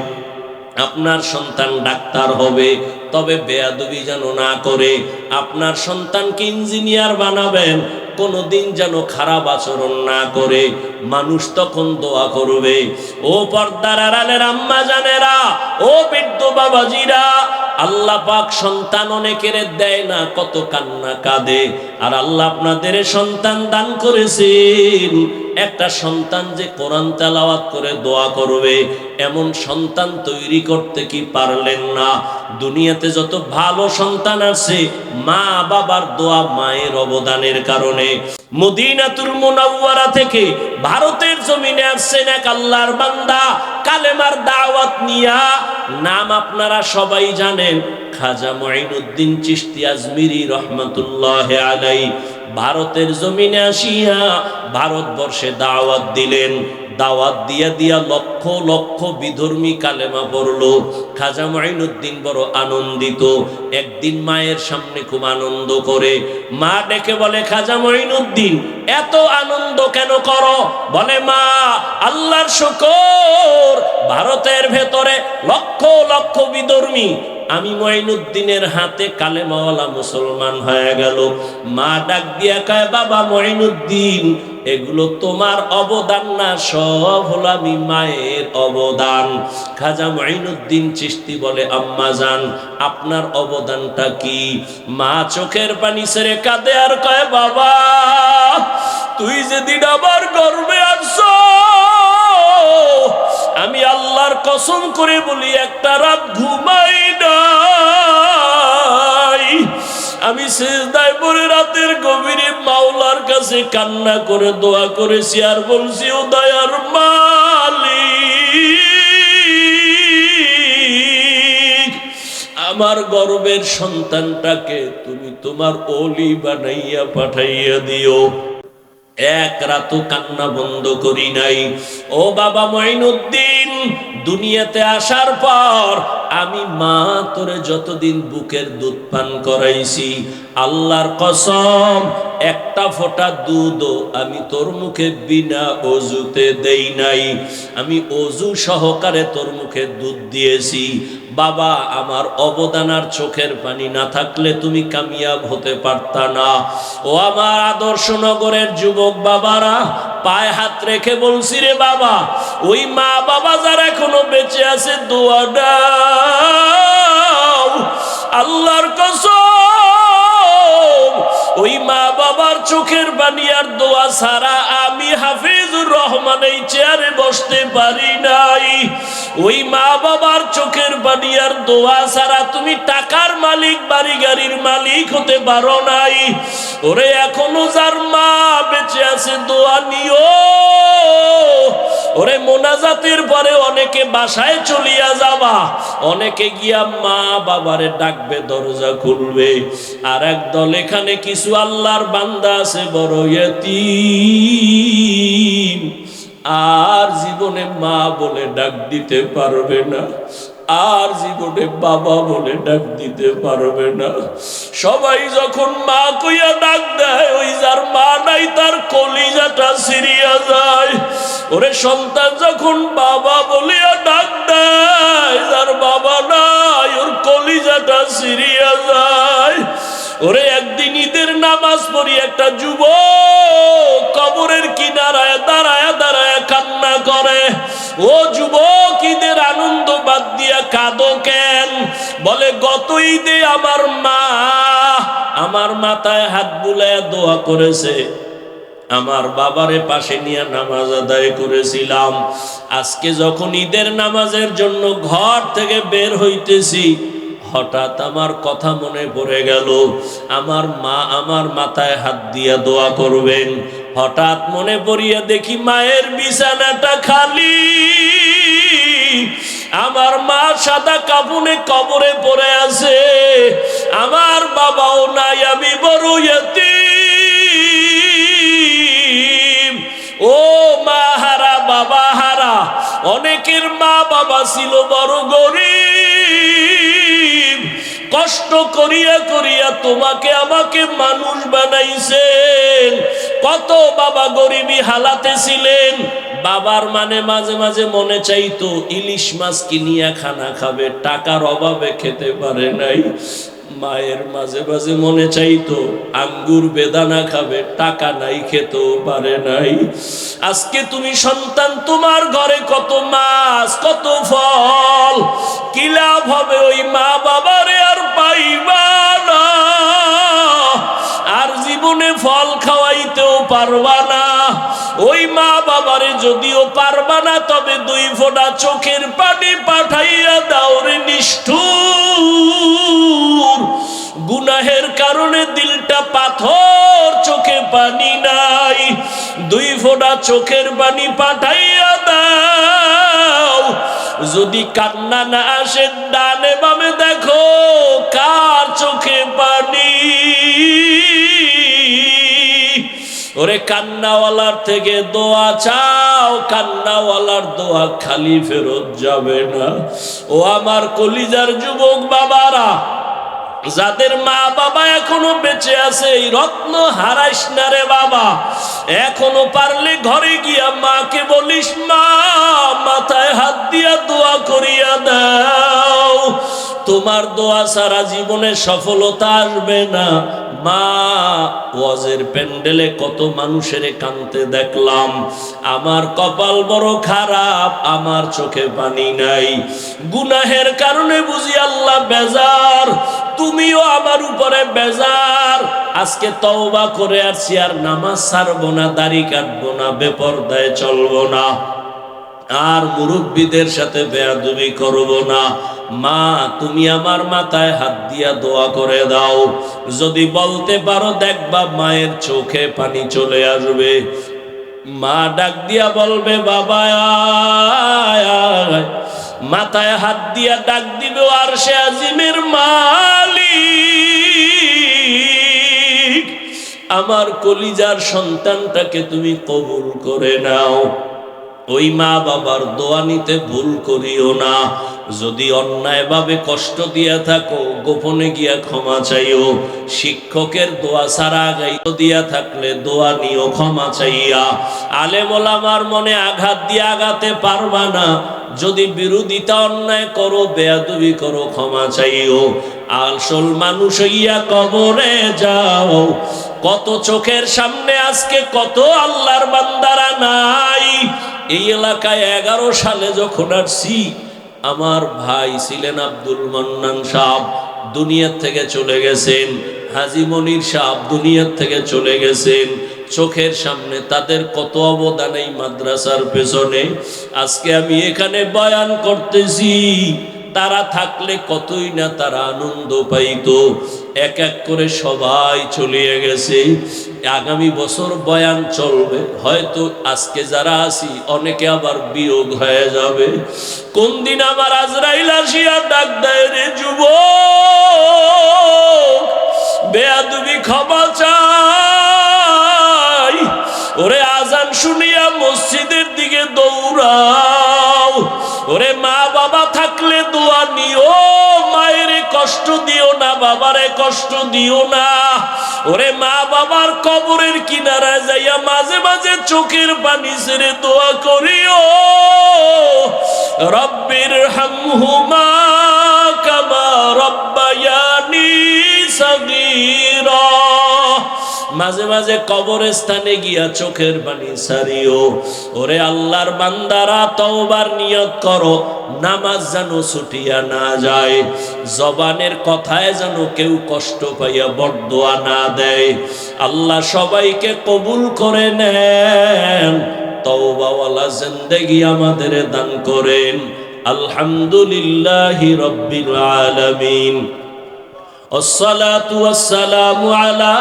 আপনার সন্তান ডাক্তার হবে, তবে বেয়াদবি যেন না করে। আপনার সন্তানকে ইঞ্জিনিয়ার বানাবেন, কোনোদিন যেন খারাপ আচরণ না করে। মানুষ তখন দোয়া করবে। ও পর্দার আড়ালের আম্মা জানেরা, ও বৃদ্ধ বাবাজিরা, আল্লাহ পাক সন্তান অনেকের দেয় না, কত কান্না কাঁদে। আর আল্লাহ আপনাদের সন্তান দান করেছেন, একটা সন্তান যে কোরআন তেলাওয়াত করে দোয়া করবে, এমন সন্তান তৈরি করতে কি পারলেন না? দুনিয়াতে যত ভালো সন্তান আছে, মা বাবার দোয়া, মায়ের অবদানের কারণে। মদিনাতুল মুনাওয়ারা থেকে ভারতের জমিনে আসছেন এক আল্লাহর বান্দা, কালেমার দাওয়াত নিয়া। নাম আপনারা সবাই জানেন, খাজা মুঈনুদ্দিন চিশতি আজমিরি রহমাতুল্লাহি আলাইহি। ভারতের জমিনে আসিয়া ভারতবর্ষে দাওয়াত দিলেন। দাওয়াত দিয়া দিয়া লক্ষ লক্ষ বিধর্মী কালেমা পড়লো। খাজা মুঈনুদ্দিন বড় আনন্দিত। একদিন মায়ের সামনে খুব আনন্দ করে, মা ডেকে বলে, খাজা মুঈনুদ্দিন এত আনন্দ কেন করো? বলে, মা আল্লাহর শুকর, ভারতের ভেতরে লক্ষ লক্ষ বিধর্মী, আমি মুঈনুদ্দিনের হাতে কালেমাওয়ালা মুসলমান হয়ে গেল। মা ডাক দিয়া কয়, বাবা মুঈনুদ্দিন, এগুলো তোমার অবদান না, সব হলো আমি মায়ের অবদান। খাজা মুঈনুদ্দিন চিশতি বলে, আম্মা জান আপনার অবদানটা কি? মা চোখের পানি ছেড়ে কাঁদে আর কয়, বাবা তুই যেদিন আমার গর্ভে আসছো, আমি আল্লাহর কসম করে বলি একটা রাত ঘুমাই নাই। আমি সিজদায় পড়ে রাতের গভীরে মাওলার কাছে কান্না করে দোয়া করেছি আর বলছি, ও দয়ার মালিক, আমার গর্বের সন্তানটাকে তুমি তোমার ওলি বানাইয়া পাঠাইয়া দিও। এক রাতও কান্না বন্ধ করি নাই। ও বাবা মুঈনুদ্দিন, দুনিয়াতে আসার পর আমি মা তোরে যতদিন বুকের দুধ পান করাইছি, আল্লাহর কসম একটা ফোঁটা দুধও আমি তোর মুখে বিনা অজুতে দেই নাই। আমি অজু সহকারে তোর মুখে দুধ দিয়েছি। বাবা আমার অবদান আর চোখের পানি না থাকলে তুমি কামিয়াব হতে পারতা না। ও আমার আদর্শ নগরের যুবক বাবারা, পায়ে হাত রেখে বলছি রে বাবা, ওই মা বাবা যারা এখনো বেঁচে আছে, দোয়া দাও। আল্লাহর কসম, ওই মা বাবার চোখের পানি আর দোয়া ছাড়া আমি হাফিজুর রহমান এই চেয়ারে বসতে পারি নাই। ওই মা বাবার চোখের পানি আর দোয়া ছাড়া তুমি টাকার মালিক, বাড়ি গাড়ির মালিক হতে পারো নাই। ওরে এখনো যার মা বেঁচে আছে, দোয়া নিও। ওরে মোনাজাতের পরে অনেকে বাসায় চলিয়া যাবা, অনেকে গিয়া মা বাবারে ডাকবে, দরজা খুলবে। আর একদল এখানে কিছু আল্লাহর বান্দা আছে বড় ইয়তীম, আর জীবনে মা বলে ডাক দিতে পারবে না, আর জীবনে বাবা বলে ডাক দিতে পারবে না। সবাই যখন মা কইয়া ডাক দেয়, ওই যার মা নাই তার কলিজাটা ছিঁড়িয়া যায়। ওরে সন্তান যখন বাবা বলিয়া ডাক দেয়, যার বাবা নাই ওর কলিজাটা ছিঁড়িয়া যায়। ওরে একদিন ঈদের নামাজ পড়ি একটা যুবক কবরের কিনারায় দাঁড়ায় দাঁড়ায় কান্না করে। ও যুবক, ঈদের আনন্দ বাদ দিয়া কাঁদো কেন? বলে, গত ঈদে আমার মা আমার মাথায় হাত বুলায় দোয়া করেছে, আমার বাবারে পাশে নিয়ে নামাজ আদায় করেছিলাম। আজকে যখন ঈদের নামাজের জন্য ঘর থেকে বের হইতেছি, হঠাৎ আমার কথা মনে পড়ে গেল, আমার মা আমার মাথায় হাত দিয়া দোয়া করবেন। হঠাৎ মনে পড়িয়া দেখি মায়ের বিছানাটা খালি। আমার মা সাদা কাফনে কবরে পড়ে আছে, আমার বাবাও নাই, আমি বড় ইয়তীম। ও মা হারা বাবা হারা, অনেকের মা বাবা ছিল বড় গরিব, কষ্ট করিয়া করিয়া তোমাকে আমাকে মানুষ বানাইছেন। কত বাবা গরিবী হালাতে ছিলেন, বাবার মানে মাঝে মাঝে মনে চাইতো ইলিশ মাছ কিনিয়া খানা খাবে, টাকার অভাবে খেতে পারে নাই। মায়ের মাঝে মাঝে মনে চাইতো আঙ্গুর বেদানা খাবে, টাকা নাই, খেতেও পারে নাই। আজকে তুমি সন্তান, তোমার ঘরে কত মাছ কত ফল, কি লাভ হবে? ওই মা বাবারে আর পাইবা না, আর জীবনে ফল খাওয়াইতেও পারবা না। ওই মা বাবারে যদিও পারবা না, তবে 2 ফোঁটা চোখের পানি পাঠাইয়া দাও রে নিষ্ঠুর। গুনাহের কারণে দিলটা পাথর, চোখে পানি নাই, 2 ফোঁটা চোখের পানি পাঠাইয়া দাও। যদি কান্না না আসে, ডানে বামে দেখো কার চোখে পানি। ওরে কান্নাওয়ালার থেকে দোয়া চাও, কান্নাওয়ালার দোয়া খালি ফেরত যাবে না। ও আমার কলিজার যুবক বাবারা, যাদের মা বাবা এখনো বেঁচে আছে, এই রত্ন হারাইস না রে বাবা। এখনো পারলে ঘরে গিয়া মাকে বলিস, মা মাথায় হাত দিয়া দোয়া করিয়া দাও। তোমার দোয়া সারা জীবনে সফলতা আসবে না। মা, ওয়াজের প্যান্ডেলে কত মানুষের কাঁদতে দেখলাম, আমার কপাল বড় খারাপ, আমার চোখে পানি নাই। গুনাহের কারণে বুঝি আল্লাহ বেজার, তুমিও আমার উপরে বেজার। আজকে তওবা করে আসছি, আর নামাজ ছাড়বো না, দাড়ি কাটবো না, বেপরদায় চলবো না, আর মুরব্বীদের সাথে বেয়াদবি করব না। মা, তুমি আমার মাথায় হাত দিয়া দোয়া করে দাও। যদি বলতে পারো, দেখবা মায়ের চোখে পানি চলে আসবে। মা ডাক দিয়া বলবে, বাবা আয় আয়। মাথায় হাত দিয়া ডাক দিবে, আর সে আজিমের মালিক, আমার কলিজার সন্তানটাকে তুমি কবুল করে নাও। ওই মা বাবার দোয়া নিতে ভুল করিও না। যদি অন্যায়ভাবে কষ্ট দিয়া থাকো, গোপনে গিয়া ক্ষমা চাইও। শিক্ষকের দোয়া সারা গাইত দিয়া থাকলে দোয়া নিও ক্ষমা চাইয়া। আলেম ওলামার মনে আঘাত দিয়ে আগাতে পারবা না। যদি বিরোধিতা অন্যায় করো, বেয়াদবি করো, ক্ষমা চাইও। আসল মানুষ হইয়া কবরে যাও। কত চোখের সামনে আজকে কত আল্লাহর বান্দারা নাই। এই এলাকায় 11 সালে যখন আসছি, আমার ভাই ছিলেন আব্দুল মান্নান সাহেব, দুনিয়ার থেকে চলে গেছেন। হাজী মনির সাহেব দুনিয়ার থেকে চলে গেছেন। চোখের সামনে তাদের কত অবদান এই মাদ্রাসার পেছনে। আজকে আমি এখানে বয়ান করতেছি, তারা থাকলে কতই না তারা আনন্দ পাইতো। এক এক করে সবাই চলে গেছে। আগামী বছর বয়ান চলবে, হয়তো আজকে যারা আছি অনেকে আবার বিয়োগ হয়ে যাবে। কোন দিন আমার আজরাইল আসিয়া ডাক দেয়, রে যুবক, বেয়াদবি ক্ষমা চাই। ওরে আজান শুনিয়া মসজিদের দিকে দৌড়াও। ওরে মা বাবা থাকলে দোয়া নিও, মায়ের কষ্ট দিও না, বাবারে কষ্ট দিও না। ওরে মা বাবার কবরের কিনারায় যাইয়া মাঝে মাঝে চোখের পানি ছেড়ে দোয়া করিও, রব্বির হামহুমা কামা রব্বায়ানি সাগীরা। মাঝে মাঝে কবরস্থানে গিয়া চোখের পানি ছাড়িও। ওরে আল্লাহর বান্দারা, তওবার নিয়ত করো, নামাজ যেন ছুটিয়া না যায়, জবানের কথায় যেন কেউ কষ্ট পাইয়া বরদোয়া না দেয়। আল্লাহ সবাইকে কবুল করে নেন, তওবাওয়ালা জিন্দেগি আমাদের দান করেন। আলহামদুলিল্লাহি রাব্বিল আলামিন। الصلاة والسلام على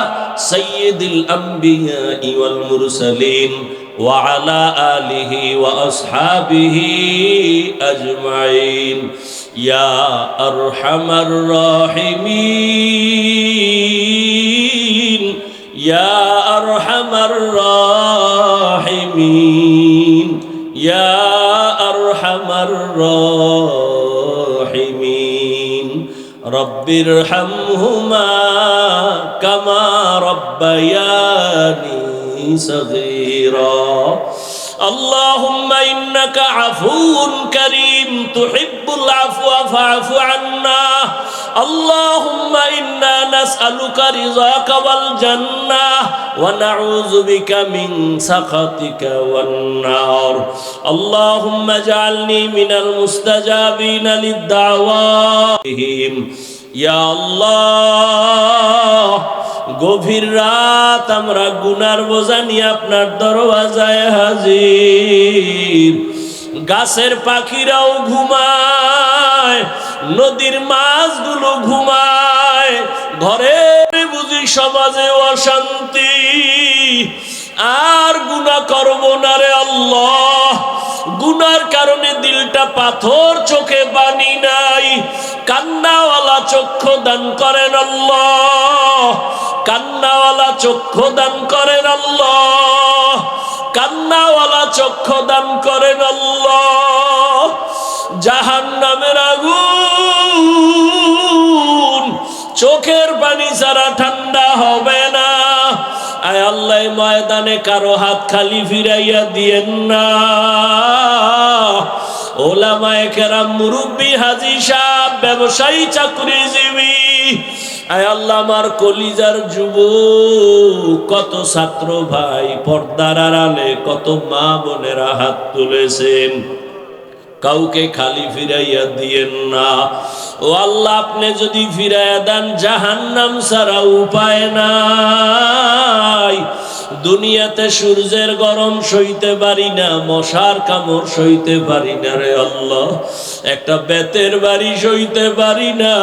سيد الأنبياء والمرسلين وعلى آله وأصحابه أجمعين يا أرحم الراحمين يا أرحم الراحمين يا أرحم الراحمين رب ارحمهما كما ربياني صغيرا اللهم إنك عفو كريم تحب العفو فاعف عنا اللهم إنا نسألك رضاك والجنة ونعوذ بك من سخطك والنار اللهم اجعلني من المستجابين للدعوات يا الله গভীর রাত আমরা গুনার বোঝা নিয়ে আপনার দরওয়াজায় হাজির গাছের পাখিরাও ঘুমায় নদীর মাছগুলো ঘুমায় ঘরে বুঝি সমাজে অশান্তি আর গুনাহ করব না রে আল্লাহ গুনার কারণে দিলটা পাথর চোখে পানি নাই কান্নাওয়ালা চক্ষু দান করেন আল্লাহ কান্নাওয়ালা চক্ষু দান করেন আল্লাহ কান্নাওয়ালা চক্ষু দান করেন আল্লাহ জাহান্নামের আগুন চোখের পানি ছাড়া ঠান্ডা হবে না আয় আল্লাহ ময়দানে কারো হাত খালি ফিরাইয়া দিয়েন না ওলামায়ে কেরাম মুরব্বি হাজী সাহেব ব্যবসায়ী চাকরিজীবী আয় আল্লাহ আমার কলিজার যুবক কত ছাত্র ভাই পর্দার আড়ালে কত মা বোনেরা হাত তুলেছেন কাউকে খালি ফিরাইয়া দিয়েন না ও আল্লাহ আপনি যদি ফিরাইয়া দেন জাহান্নাম ছাড়া উপায় নাই দুনিয়াতে সূর্যের গরম সইতে পারি না মশার কামড় সইতে পারি না রে আল্লাহ একটা বেতের বাড়ি সইতে পারি না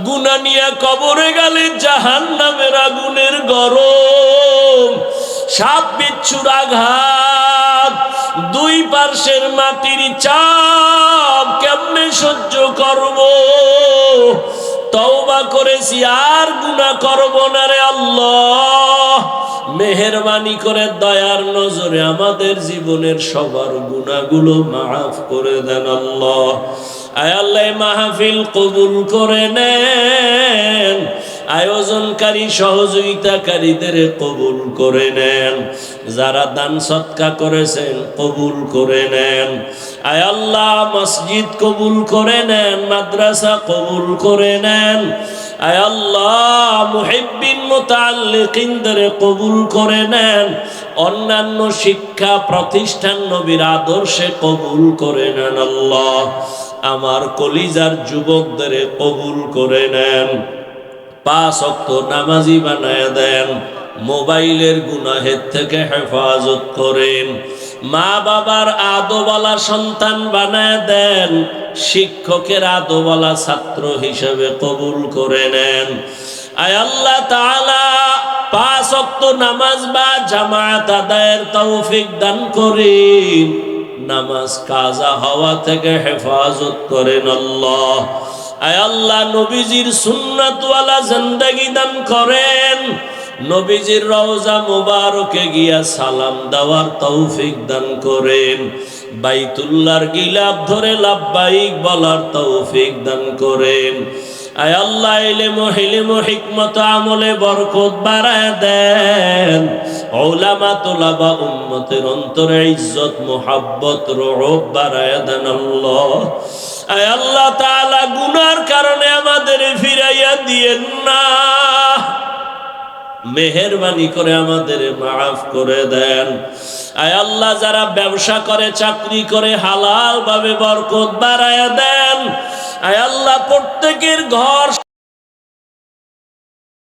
গুনাহ নিয়ে কবরে গেলে জাহান্নামের আগুনের গরম সাপ বিচ্ছুর আঘাত দুই পার্শ্বের মাটির চাপ কেমনে সহ্য করব তওবা করেছি আর গুনাহ করব না রে আল্লাহ মেহেরবানি করে দয়ার নজরে আমাদের জীবনের সবার গুনাহগুলো মাফ করে দেন আল্লাহ আয় আল্লাহ মাহফিল কবুল করে নেন আয়োজনকারী সহযোগিতাকারীদের কবুল করে নেন যারা দান সদকা করেছেন কবুল করে নেন আয় আল্লাহ মসজিদ কবুল করে নেন মাদ্রাসা কবুল করে নেন আয় আল্লাহ মুহিব্বিন মুতাআল্লিকিনদের কবুল করে নেন অন্যান্য শিক্ষা প্রতিষ্ঠান নবীর আদর্শে কবুল করে নেন আল্লাহ আমার কলিজার যুবকদের কবুল করে নেন পাঁচ ওয়াক্ত নামাজি বানায় দেন মোবাইলের গুনাহের থেকে হেফাজত করেন মা বাবার আদওয়ালা সন্তান বানায় দেন শিক্ষকের আদওয়ালা ছাত্র হিসেবে কবুল করে নেন আয় আল্লাহ তাআলা পাঁচ ওয়াক্ত নামাজ বা জামাত আদায়ের তৌফিক দান করেন নামাজ কাজা হওয়া থেকে হেফাজত করেন আল্লাহ আয় আল্লাহ নবীজির সুন্নাতওয়ালা জিন্দেগি দান করেন নবীজির রওজা মুবারকে গিয়া সালাম দেওয়ার তৌফিক দান করেন বাইতুল্লাহর গিলাফ ধরে লাব্বাইক বলার তৌফিক দান করেন আয় আল্লাহ ইলম হিকমত আমলে বরকত বাড়ায় দেন উলামা তুলাবা উম্মতের অন্তরে ইজ্জত মুহাব্বত রুহ বাড়ায় দেন আল্লাহ আয় আল্লাহ তাআলা গুনার কারণে আমাদের ফিরাইয়া দিয়েন না মেহেরবানি করে আমাদের মাফ করে দেন আয় আল্লাহ যারা ব্যবসা করে চাকরি করে হালাল ভাবে বরকত বাড়ায়া দেন আয় আল্লাহ প্রত্যেকের ঘর